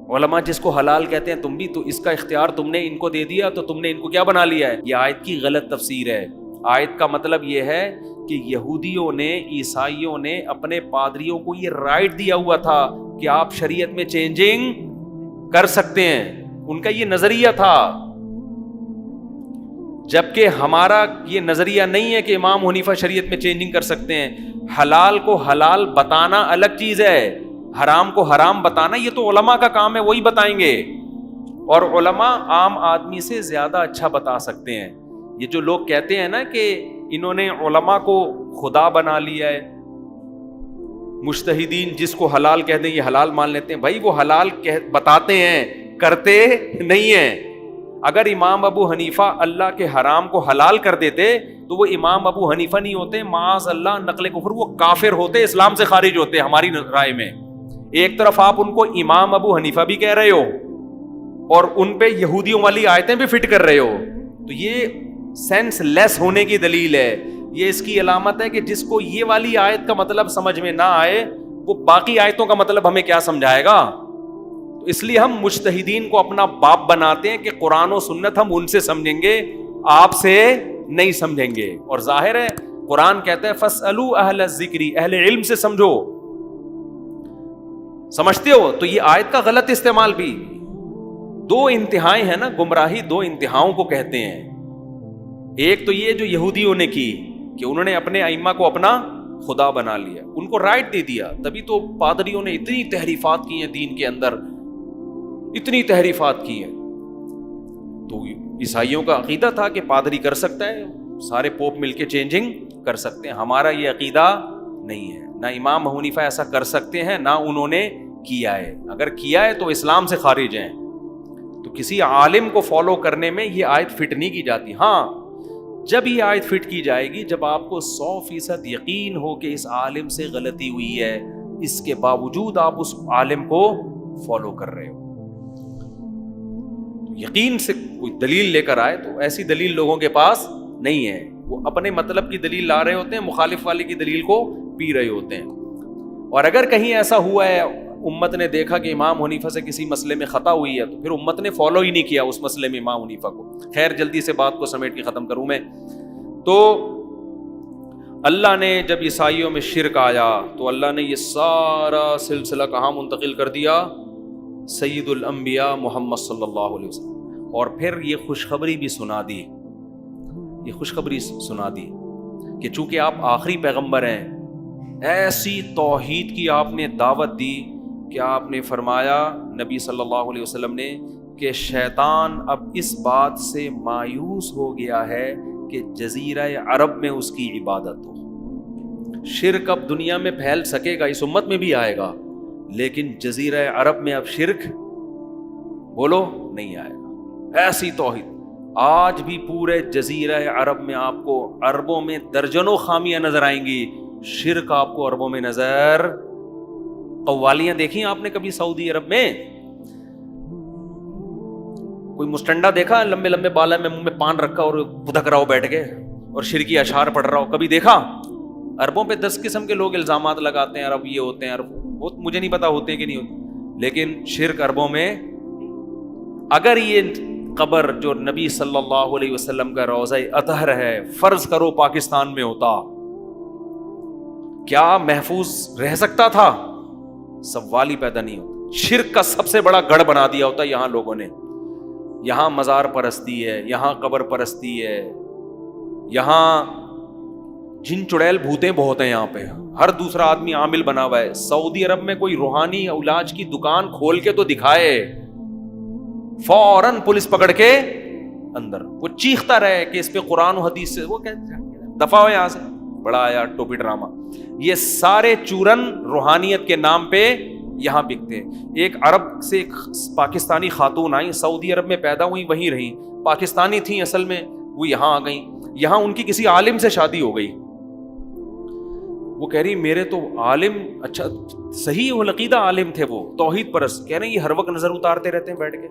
علماء جس کو حلال کہتے ہیں تم بھی، تو اس کا اختیار تم نے ان کو دے دیا تو تم نے ان کو کیا بنا لیا ہے؟ یہ آیت کی غلط تفسیر ہے. آیت کا مطلب یہ ہے کہ یہودیوں نے، عیسائیوں نے اپنے پادریوں کو یہ رائٹ دیا ہوا تھا کہ آپ شریعت میں چینجنگ کر سکتے ہیں. ان کا یہ نظریہ تھا، جبکہ ہمارا یہ نظریہ نہیں ہے کہ امام حنیفہ شریعت میں چینجنگ کر سکتے ہیں. حلال کو حلال بتانا الگ چیز ہے، حرام کو حرام بتانا یہ تو علماء کا کام ہے، وہی بتائیں گے. اور علماء عام آدمی سے زیادہ اچھا بتا سکتے ہیں. یہ جو لوگ کہتے ہیں نا کہ انہوں نے علماء کو خدا بنا لیا ہے، مجتہدین جس کو حلال کہہ دیں یہ حلال مان لیتے ہیں. بھائی وہ حلال بتاتے ہیں, کرتے نہیں ہیں. اگر امام ابو حنیفہ اللہ کے حرام کو حلال کر دیتے تو وہ امام ابو حنیفہ نہیں ہوتے, معاذ اللہ نقل کفر, وہ کافر ہوتے, اسلام سے خارج ہوتے ہماری رائے میں. ایک طرف آپ ان کو امام ابو حنیفہ بھی کہہ رہے ہو اور ان پہ یہودیوں والی آیتیں بھی فٹ کر رہے ہو, تو یہ سینس لیس ہونے کی دلیل ہے. یہ اس کی علامت ہے کہ جس کو یہ والی آیت کا مطلب سمجھ میں نہ آئے وہ باقی آیتوں کا مطلب ہمیں کیا سمجھائے گا. تو اس لیے ہم مجتہدین کو اپنا باپ بناتے ہیں کہ قرآن و سنت ہم ان سے سمجھیں گے, آپ سے نہیں سمجھیں گے. اور ظاہر ہے قرآن کہتا ہے فاسألوا اہل الذکر, اہل علم سے سمجھو. سمجھتے ہو؟ تو یہ آیت کا غلط استعمال بھی, دو انتہائیں ہیں نا, گمراہی دو انتہاؤں کو کہتے ہیں. ایک تو یہ جو یہودیوں نے کی کہ انہوں نے اپنے ائمہ کو اپنا خدا بنا لیا, ان کو رائٹ دے دیا, تبھی تو پادریوں نے اتنی تحریفات کی ہیں دین کے اندر, اتنی تحریفات کی ہیں. تو عیسائیوں کا عقیدہ تھا کہ پادری کر سکتا ہے, سارے پوپ مل کے چینجنگ کر سکتے ہیں. ہمارا یہ عقیدہ نہیں ہے, نہ امام حنیفہ ایسا کر سکتے ہیں نہ انہوں نے کیا ہے. اگر کیا ہے تو اسلام سے خارج ہیں. تو کسی عالم کو فالو کرنے میں یہ آیت فٹ نہیں کی جاتی. ہاں جب یہ آیت فٹ کی جائے گی جب آپ کو 100% یقین ہو کہ اس عالم سے غلطی ہوئی ہے, اس کے باوجود آپ اس عالم کو فالو کر رہے ہو. یقین سے کوئی دلیل لے کر آئے تو ایسی دلیل لوگوں کے پاس نہیں ہے, وہ اپنے مطلب کی دلیل لا رہے ہوتے ہیں, مخالف والے کی دلیل کو پی رہے ہوتے ہیں. اور اگر کہیں ایسا ہوا ہے امت نے دیکھا کہ امام حنیفہ سے کسی مسئلے میں خطا ہوئی ہے تو پھر امت نے فالو ہی نہیں کیا اس مسئلے میں امام حنیفہ کو. خیر جلدی سے بات کو سمیٹ کے ختم کروں میں. تو اللہ نے جب عیسائیوں میں شرک آیا تو اللہ نے یہ سارا سلسلہ کہاں منتقل کر دیا, سید الانبیاء محمد صلی اللہ علیہ وسلم. اور پھر یہ خوشخبری بھی سنا دی, یہ خوشخبری سنا دی کہ چونکہ آپ آخری پیغمبر ہیں, ایسی توحید کی آپ نے دعوت دی کہ آپ نے فرمایا نبی صلی اللہ علیہ وسلم نے کہ شیطان اب اس بات سے مایوس ہو گیا ہے کہ جزیرہ عرب میں اس کی عبادت ہو. شرک اب دنیا میں پھیل سکے گا, اس امت میں بھی آئے گا, لیکن جزیرہ عرب میں اب شرک بولو نہیں آئے گا. ایسی توحید آج بھی پورے جزیرہ عرب میں آپ کو عربوں میں درجنوں خامیاں نظر آئیں گی, شرک آپ کو عربوں میں نظر. قوالیاں دیکھی آپ نے کبھی سعودی عرب میں؟ کوئی مستنڈا دیکھا لمبے لمبے بالا میں منہ میں پان رکھا اور پدک رہا ہو بیٹھ کے اور شرکی اشعار پڑھ رہا ہو, کبھی دیکھا؟ عربوں پہ 10 قسم کے لوگ الزامات لگاتے ہیں, عرب یہ ہوتے ہیں, عرب وہ مجھے نہیں پتا ہوتے ہیں کہ نہیں ہوتے, لیکن شرک عربوں میں. اگر یہ قبر جو نبی صلی اللہ علیہ وسلم کا روضہ اطہر ہے فرض کرو پاکستان میں ہوتا, کیا محفوظ رہ سکتا تھا؟ سوال ہی پیدا نہیں ہوتا. شرک کا سب سے بڑا گڑھ بنا دیا ہوتا یہاں لوگوں نے. یہاں مزار پرستی ہے, یہاں قبر پرستی ہے, یہاں جن چڑیل بھوتیں بہت ہیں, یہاں پہ ہر دوسرا آدمی عامل بنا ہوا ہے. سعودی عرب میں کوئی روحانی علاج کی دکان کھول کے تو دکھائے, فوراً پولیس پکڑ کے اندر. وہ چیختا رہے کہ اس پہ قرآن و حدیث سے, وہ کہتے دفعہ ہو یہاں سے, بڑا آیا ٹوپی ڈرامہ. یہ سارے چورن روحانیت کے نام پہ یہاں بکتے ہیں. ایک عرب سے ایک پاکستانی خاتون آئی, سعودی عرب میں پیدا ہوئی, وہیں رہی, پاکستانی تھیں اصل میں, وہ یہاں آ گئیں. یہاں ان کی کسی عالم سے شادی ہو گئی. وہ کہہ رہی میرے تو عالم, اچھا صحیح وہ عقیدہ عالم تھے, وہ توحید پرست. کہہ رہے ہیں یہ ہر وقت نظر اتارتے رہتے ہیں بیٹھ کے.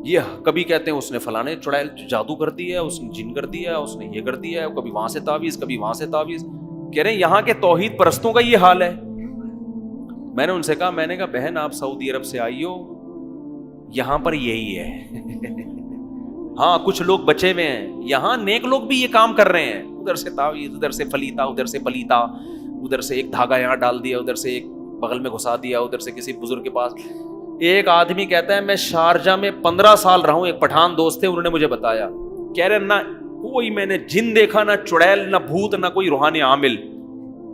یہ کبھی کہتے ہیں اس نے فلانے چڑیل جادو کر دیا ہے, اس نے جن کر دیا ہے, اس نے یہ کر دیا ہے, کبھی وہاں سے تعویذ, کبھی وہاں سے تعویذ. کہہ رہے ہیں یہاں کے توحید پرستوں کا یہ حال ہے. میں نے ان سے کہا, میں نے کہا بہن آپ سعودی عرب سے آئی ہو, یہاں پر یہی ہے. ہاں کچھ لوگ بچے ہوئے ہیں, یہاں نیک لوگ بھی یہ کام کر رہے ہیں. ادھر سے تعویذ, ادھر سے فلیتا, ادھر سے پلیتا, ادھر سے ایک دھاگا یہاں ڈال دیا, ادھر سے ایک بغل میں گھسا دیا, ادھر سے کسی بزرگ کے پاس. ایک آدمی کہتا ہے میں شارجہ میں 15 سال رہا ہوں, ایک پٹھان دوست تھے, انہوں نے مجھے بتایا. کہہ رہے نہ کوئی میں نے جن دیکھا, نہ چڑیل, نہ بھوت, نہ کوئی روحانی عامل.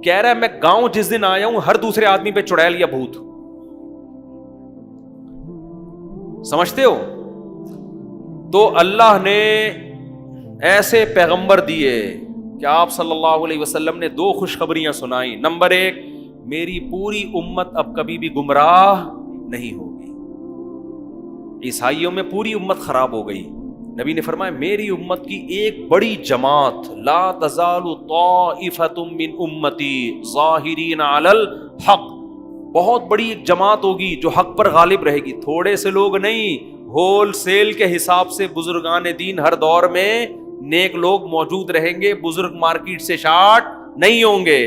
کہہ رہا ہے میں گاؤں جس دن آیا ہوں ہر دوسرے آدمی پہ چڑیل یا بھوت. سمجھتے ہو؟ تو اللہ نے ایسے پیغمبر دیے کہ آپ صلی اللہ علیہ وسلم نے 2 خوشخبریاں سنائیں. نمبر 1 میری پوری امت اب کبھی بھی گمراہ نہیں ہوگی. عیسائیوں میں پوری امت خراب ہو گئی. نبی نے فرمایا میری امت کی ایک بڑی جماعت لا تزال طائفۃ من امتی ظاہرین علی الحق، بہت بڑی ایک جماعت ہوگی جو حق پر غالب رہے گی. تھوڑے سے لوگ نہیں، ہول سیل کے حساب سے بزرگان دین ہر دور میں نیک لوگ موجود رہیں گے. بزرگ مارکیٹ سے شارٹ نہیں ہوں گے.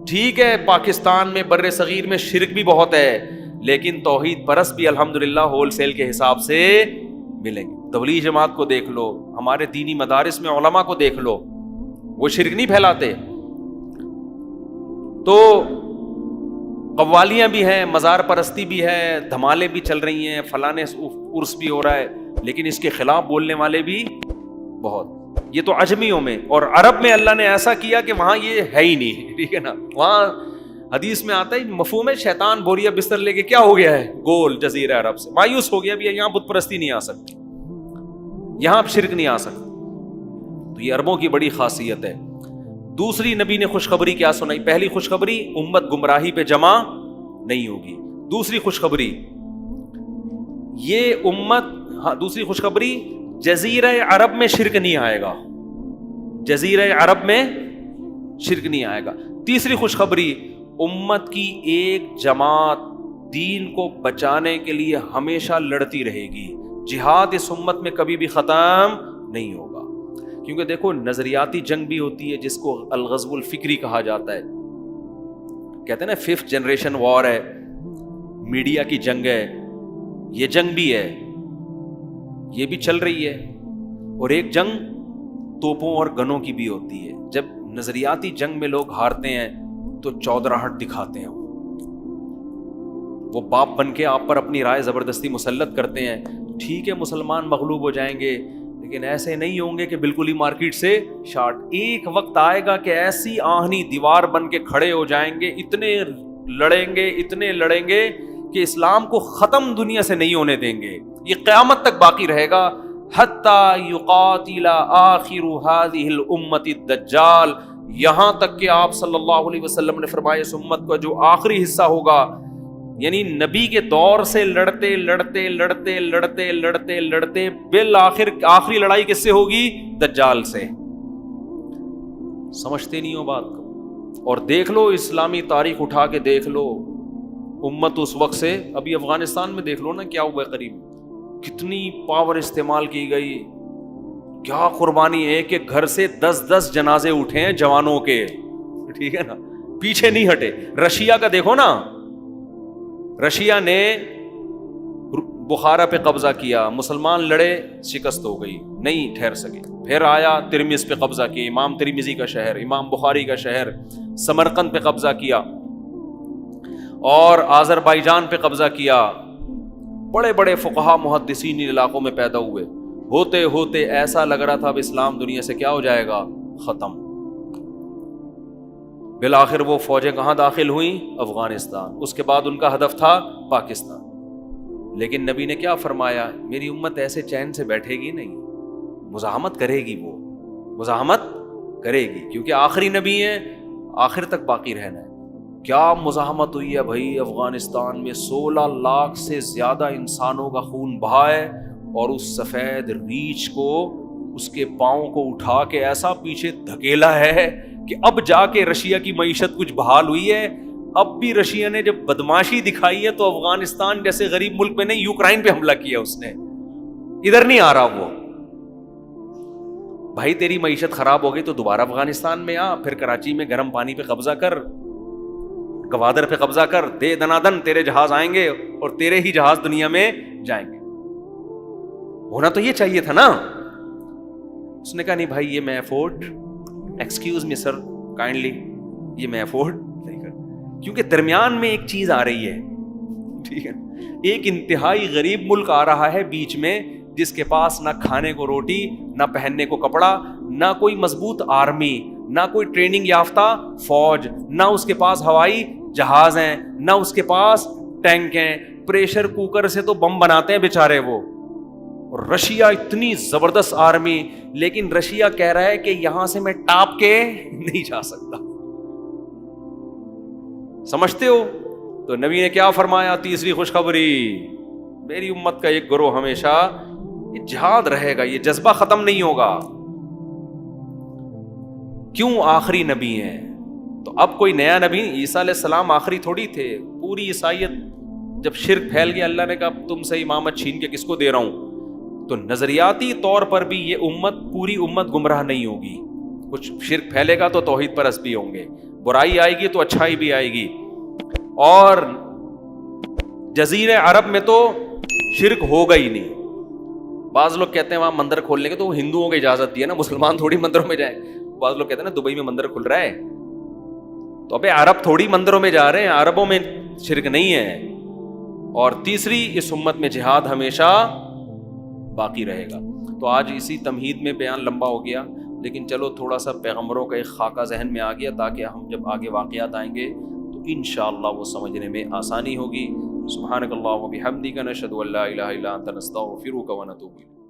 ٹھیک ہے پاکستان میں بر صغیر میں شرک بھی بہت ہے، لیکن توحید پرست بھی الحمدللہ ہول سیل کے حساب سے ملیں گے. تبلیغ جماعت کو دیکھ لو، ہمارے دینی مدارس میں علماء کو دیکھ لو، وہ شرک نہیں پھیلاتے. تو قوالیاں بھی ہیں، مزار پرستی بھی ہے، دھمالے بھی چل رہی ہیں، فلانے عرس بھی ہو رہا ہے، لیکن اس کے خلاف بولنے والے بھی بہت. یہ تو عجمیوں میں، اور عرب میں اللہ نے ایسا کیا کہ وہاں یہ ہے ہی نہیں. ٹھیک ہے نا، وہاں حدیث میں آتا ہے مفہوم ہے شیطان بوریا بستر لے کے کیا ہو گیا ہے، گول جزیرہ عرب سے مایوس ہو گیا بھی. یہاں بت پرستی نہیں آ سکتی، یہاں اب شرک نہیں آ سکتا. تو یہ عربوں کی بڑی خاصیت ہے. دوسری نبی نے خوشخبری کیا سنائی؟ پہلی خوشخبری امت گمراہی پہ جمع نہیں ہوگی. دوسری خوشخبری یہ امت، دوسری خوشخبری جزیرہ عرب میں شرک نہیں آئے گا. جزیرہ عرب میں شرک نہیں آئے گا. تیسری خوشخبری امت کی ایک جماعت دین کو بچانے کے لیے ہمیشہ لڑتی رہے گی. جہاد اس امت میں کبھی بھی ختم نہیں ہوگا. کیونکہ دیکھو نظریاتی جنگ بھی ہوتی ہے جس کو الغزو الفکری کہا جاتا ہے. کہتے ہیں نا 5th جنریشن وار ہے، میڈیا کی جنگ ہے. یہ جنگ بھی ہے، یہ بھی چل رہی ہے. اور ایک جنگ توپوں اور گنوں کی بھی ہوتی ہے. جب نظریاتی جنگ میں لوگ ہارتے ہیں تو چودراہٹ دکھاتے ہیں، وہ باپ بن کے آپ پر اپنی رائے زبردستی مسلط کرتے ہیں. ٹھیک ہے مسلمان مغلوب ہو جائیں گے، لیکن ایسے نہیں ہوں گے کہ بالکل ہی مارکیٹ سے شارٹ. ایک وقت آئے گا کہ ایسی آہنی دیوار بن کے کھڑے ہو جائیں گے، اتنے لڑیں گے کہ اسلام کو ختم دنیا سے نہیں ہونے دیں گے. یہ قیامت تک باقی رہے گا. حتی یقاتل آخر هذه الامت الدجال، یہاں تک کہ آپ صلی اللہ علیہ وسلم نے فرمایا اس امت کا جو آخری حصہ ہوگا، یعنی نبی کے دور سے لڑتے بالآخر آخری لڑائی کس سے ہوگی؟ دجال سے. سمجھتے نہیں ہو بات کو. اور دیکھ لو اسلامی تاریخ اٹھا کے دیکھ لو، امت اس وقت سے ابھی افغانستان میں دیکھ لو نا کیا ہوا ہے. قریب کتنی پاور استعمال کی گئی، کیا قربانی ہے کہ گھر سے 10 جنازے اٹھے ہیں جوانوں کے. ٹھیک ہے نا، پیچھے نہیں ہٹے. رشیا کا دیکھو نا، رشیا نے بخارا پہ قبضہ کیا، مسلمان لڑے، شکست ہو گئی، نہیں ٹھہر سکے. پھر آیا ترمذ پہ قبضہ کیا، امام ترمذی کا شہر، امام بخاری کا شہر. سمرقند پہ قبضہ کیا اور آذربائیجان پہ قبضہ کیا. بڑے بڑے فقہا محدثین ان علاقوں میں پیدا ہوئے. ہوتے ہوتے ایسا لگ رہا تھا اب اسلام دنیا سے کیا ہو جائے گا، ختم. بالآخر وہ فوجیں کہاں داخل ہوئیں؟ افغانستان. اس کے بعد ان کا ہدف تھا پاکستان. لیکن نبی نے کیا فرمایا؟ میری امت ایسے چین سے بیٹھے گی نہیں، مزاحمت کرے گی. وہ مزاحمت کرے گی کیونکہ آخری نبی ہیں، آخر تک باقی رہنا ہے. کیا مزاحمت ہوئی ہے بھائی افغانستان میں. 16 لاکھ سے زیادہ انسانوں کا خون بہا ہے، اور اس سفید ریچھ کو، اس کے پاؤں کو اٹھا کے ایسا پیچھے دھکیلا ہے کہ اب جا کے رشیا کی معیشت کچھ بحال ہوئی ہے. اب بھی رشیا نے جب بدماشی دکھائی ہے تو افغانستان جیسے غریب ملک پہ نہیں، یوکرائن پہ حملہ کیا اس نے. ادھر نہیں آ رہا وہ. بھائی تیری معیشت خراب ہو گئی تو دوبارہ افغانستان میں آ، پھر کراچی میں گرم پانی پہ قبضہ کر، گوادر پہ قبضہ کر، دے دنادن تیرے جہاز آئیں گے اور تیرے ہی جہاز دنیا میں جائیں گے. ہونا تو یہ چاہیے تھا نا. اس نے کہا نہیں بھائی یہ میں افورڈ، ایکسکیوز می سر کائنڈلی، یہ میں افورڈ نہیں کر. کیونکہ درمیان میں ایک چیز آ رہی ہے. ٹھیک ہے، ایک انتہائی غریب ملک آ رہا ہے بیچ میں، جس کے پاس نہ کھانے کو روٹی، نہ پہننے کو کپڑا، نہ کوئی مضبوط آرمی، نہ کوئی ٹریننگ یافتہ فوج، نہ اس کے پاس ہوائی جہاز ہیں، نہ اس کے پاس ٹینک ہیں. پریشر کوکر سے تو بم بناتے ہیں بیچارے وہ. اور رشیا اتنی زبردست آرمی، لیکن رشیا کہہ رہا ہے کہ یہاں سے میں ٹاپ کے نہیں جا سکتا. سمجھتے ہو؟ تو نبی نے کیا فرمایا؟ تیسری خوشخبری، میری امت کا ایک گروہ ہمیشہ جہاد رہے گا، یہ جذبہ ختم نہیں ہوگا۔ کیوں؟ آخری نبی ہیں تو اب کوئی نیا نبی، عیسیٰ علیہ السلام آخری تھوڑی تھے۔ پوری عیسائیت جب شرک پھیل گیا، اللہ نے کہا تم سے امامت چھین کے کس کو دے رہا ہوں؟ تو نظریاتی طور پر بھی یہ امت، پوری امت گمراہ نہیں ہوگی۔ کچھ شرک پھیلے گا تو توحید پرست بھی ہوں گے، برائی آئے گی تو اچھائی بھی آئے گی۔ اور جزیرہ عرب میں تو شرک ہوگا ہی نہیں۔ بعض لوگ کہتے ہیں وہاں مندر کھولنے کے، تو وہ ہندوؤں کو اجازت دی ہے نا، مسلمان تھوڑی مندروں میں جائیں۔ بعض لوگ کہتے ہیں نا دبئی میں مندر کھل رہا ہے، تو ابے عرب تھوڑی مندروں میں جا رہے ہیں، عربوں میں شرک نہیں ہے۔ اور تیسری، اس امت میں جہاد ہمیشہ باقی رہے گا۔ تو آج اسی تمہید میں بیان لمبا ہو گیا، لیکن چلو تھوڑا سا پیغمبروں کا ایک خاکہ ذہن میں آ گیا، تاکہ ہم جب آگے واقعات آئیں گے تو انشاءاللہ وہ سمجھنے میں آسانی ہوگی۔ سبحانک اللہم و بحمدک، نشہد ان لا الہ الا انت، نستغفرک و نتوب الیک۔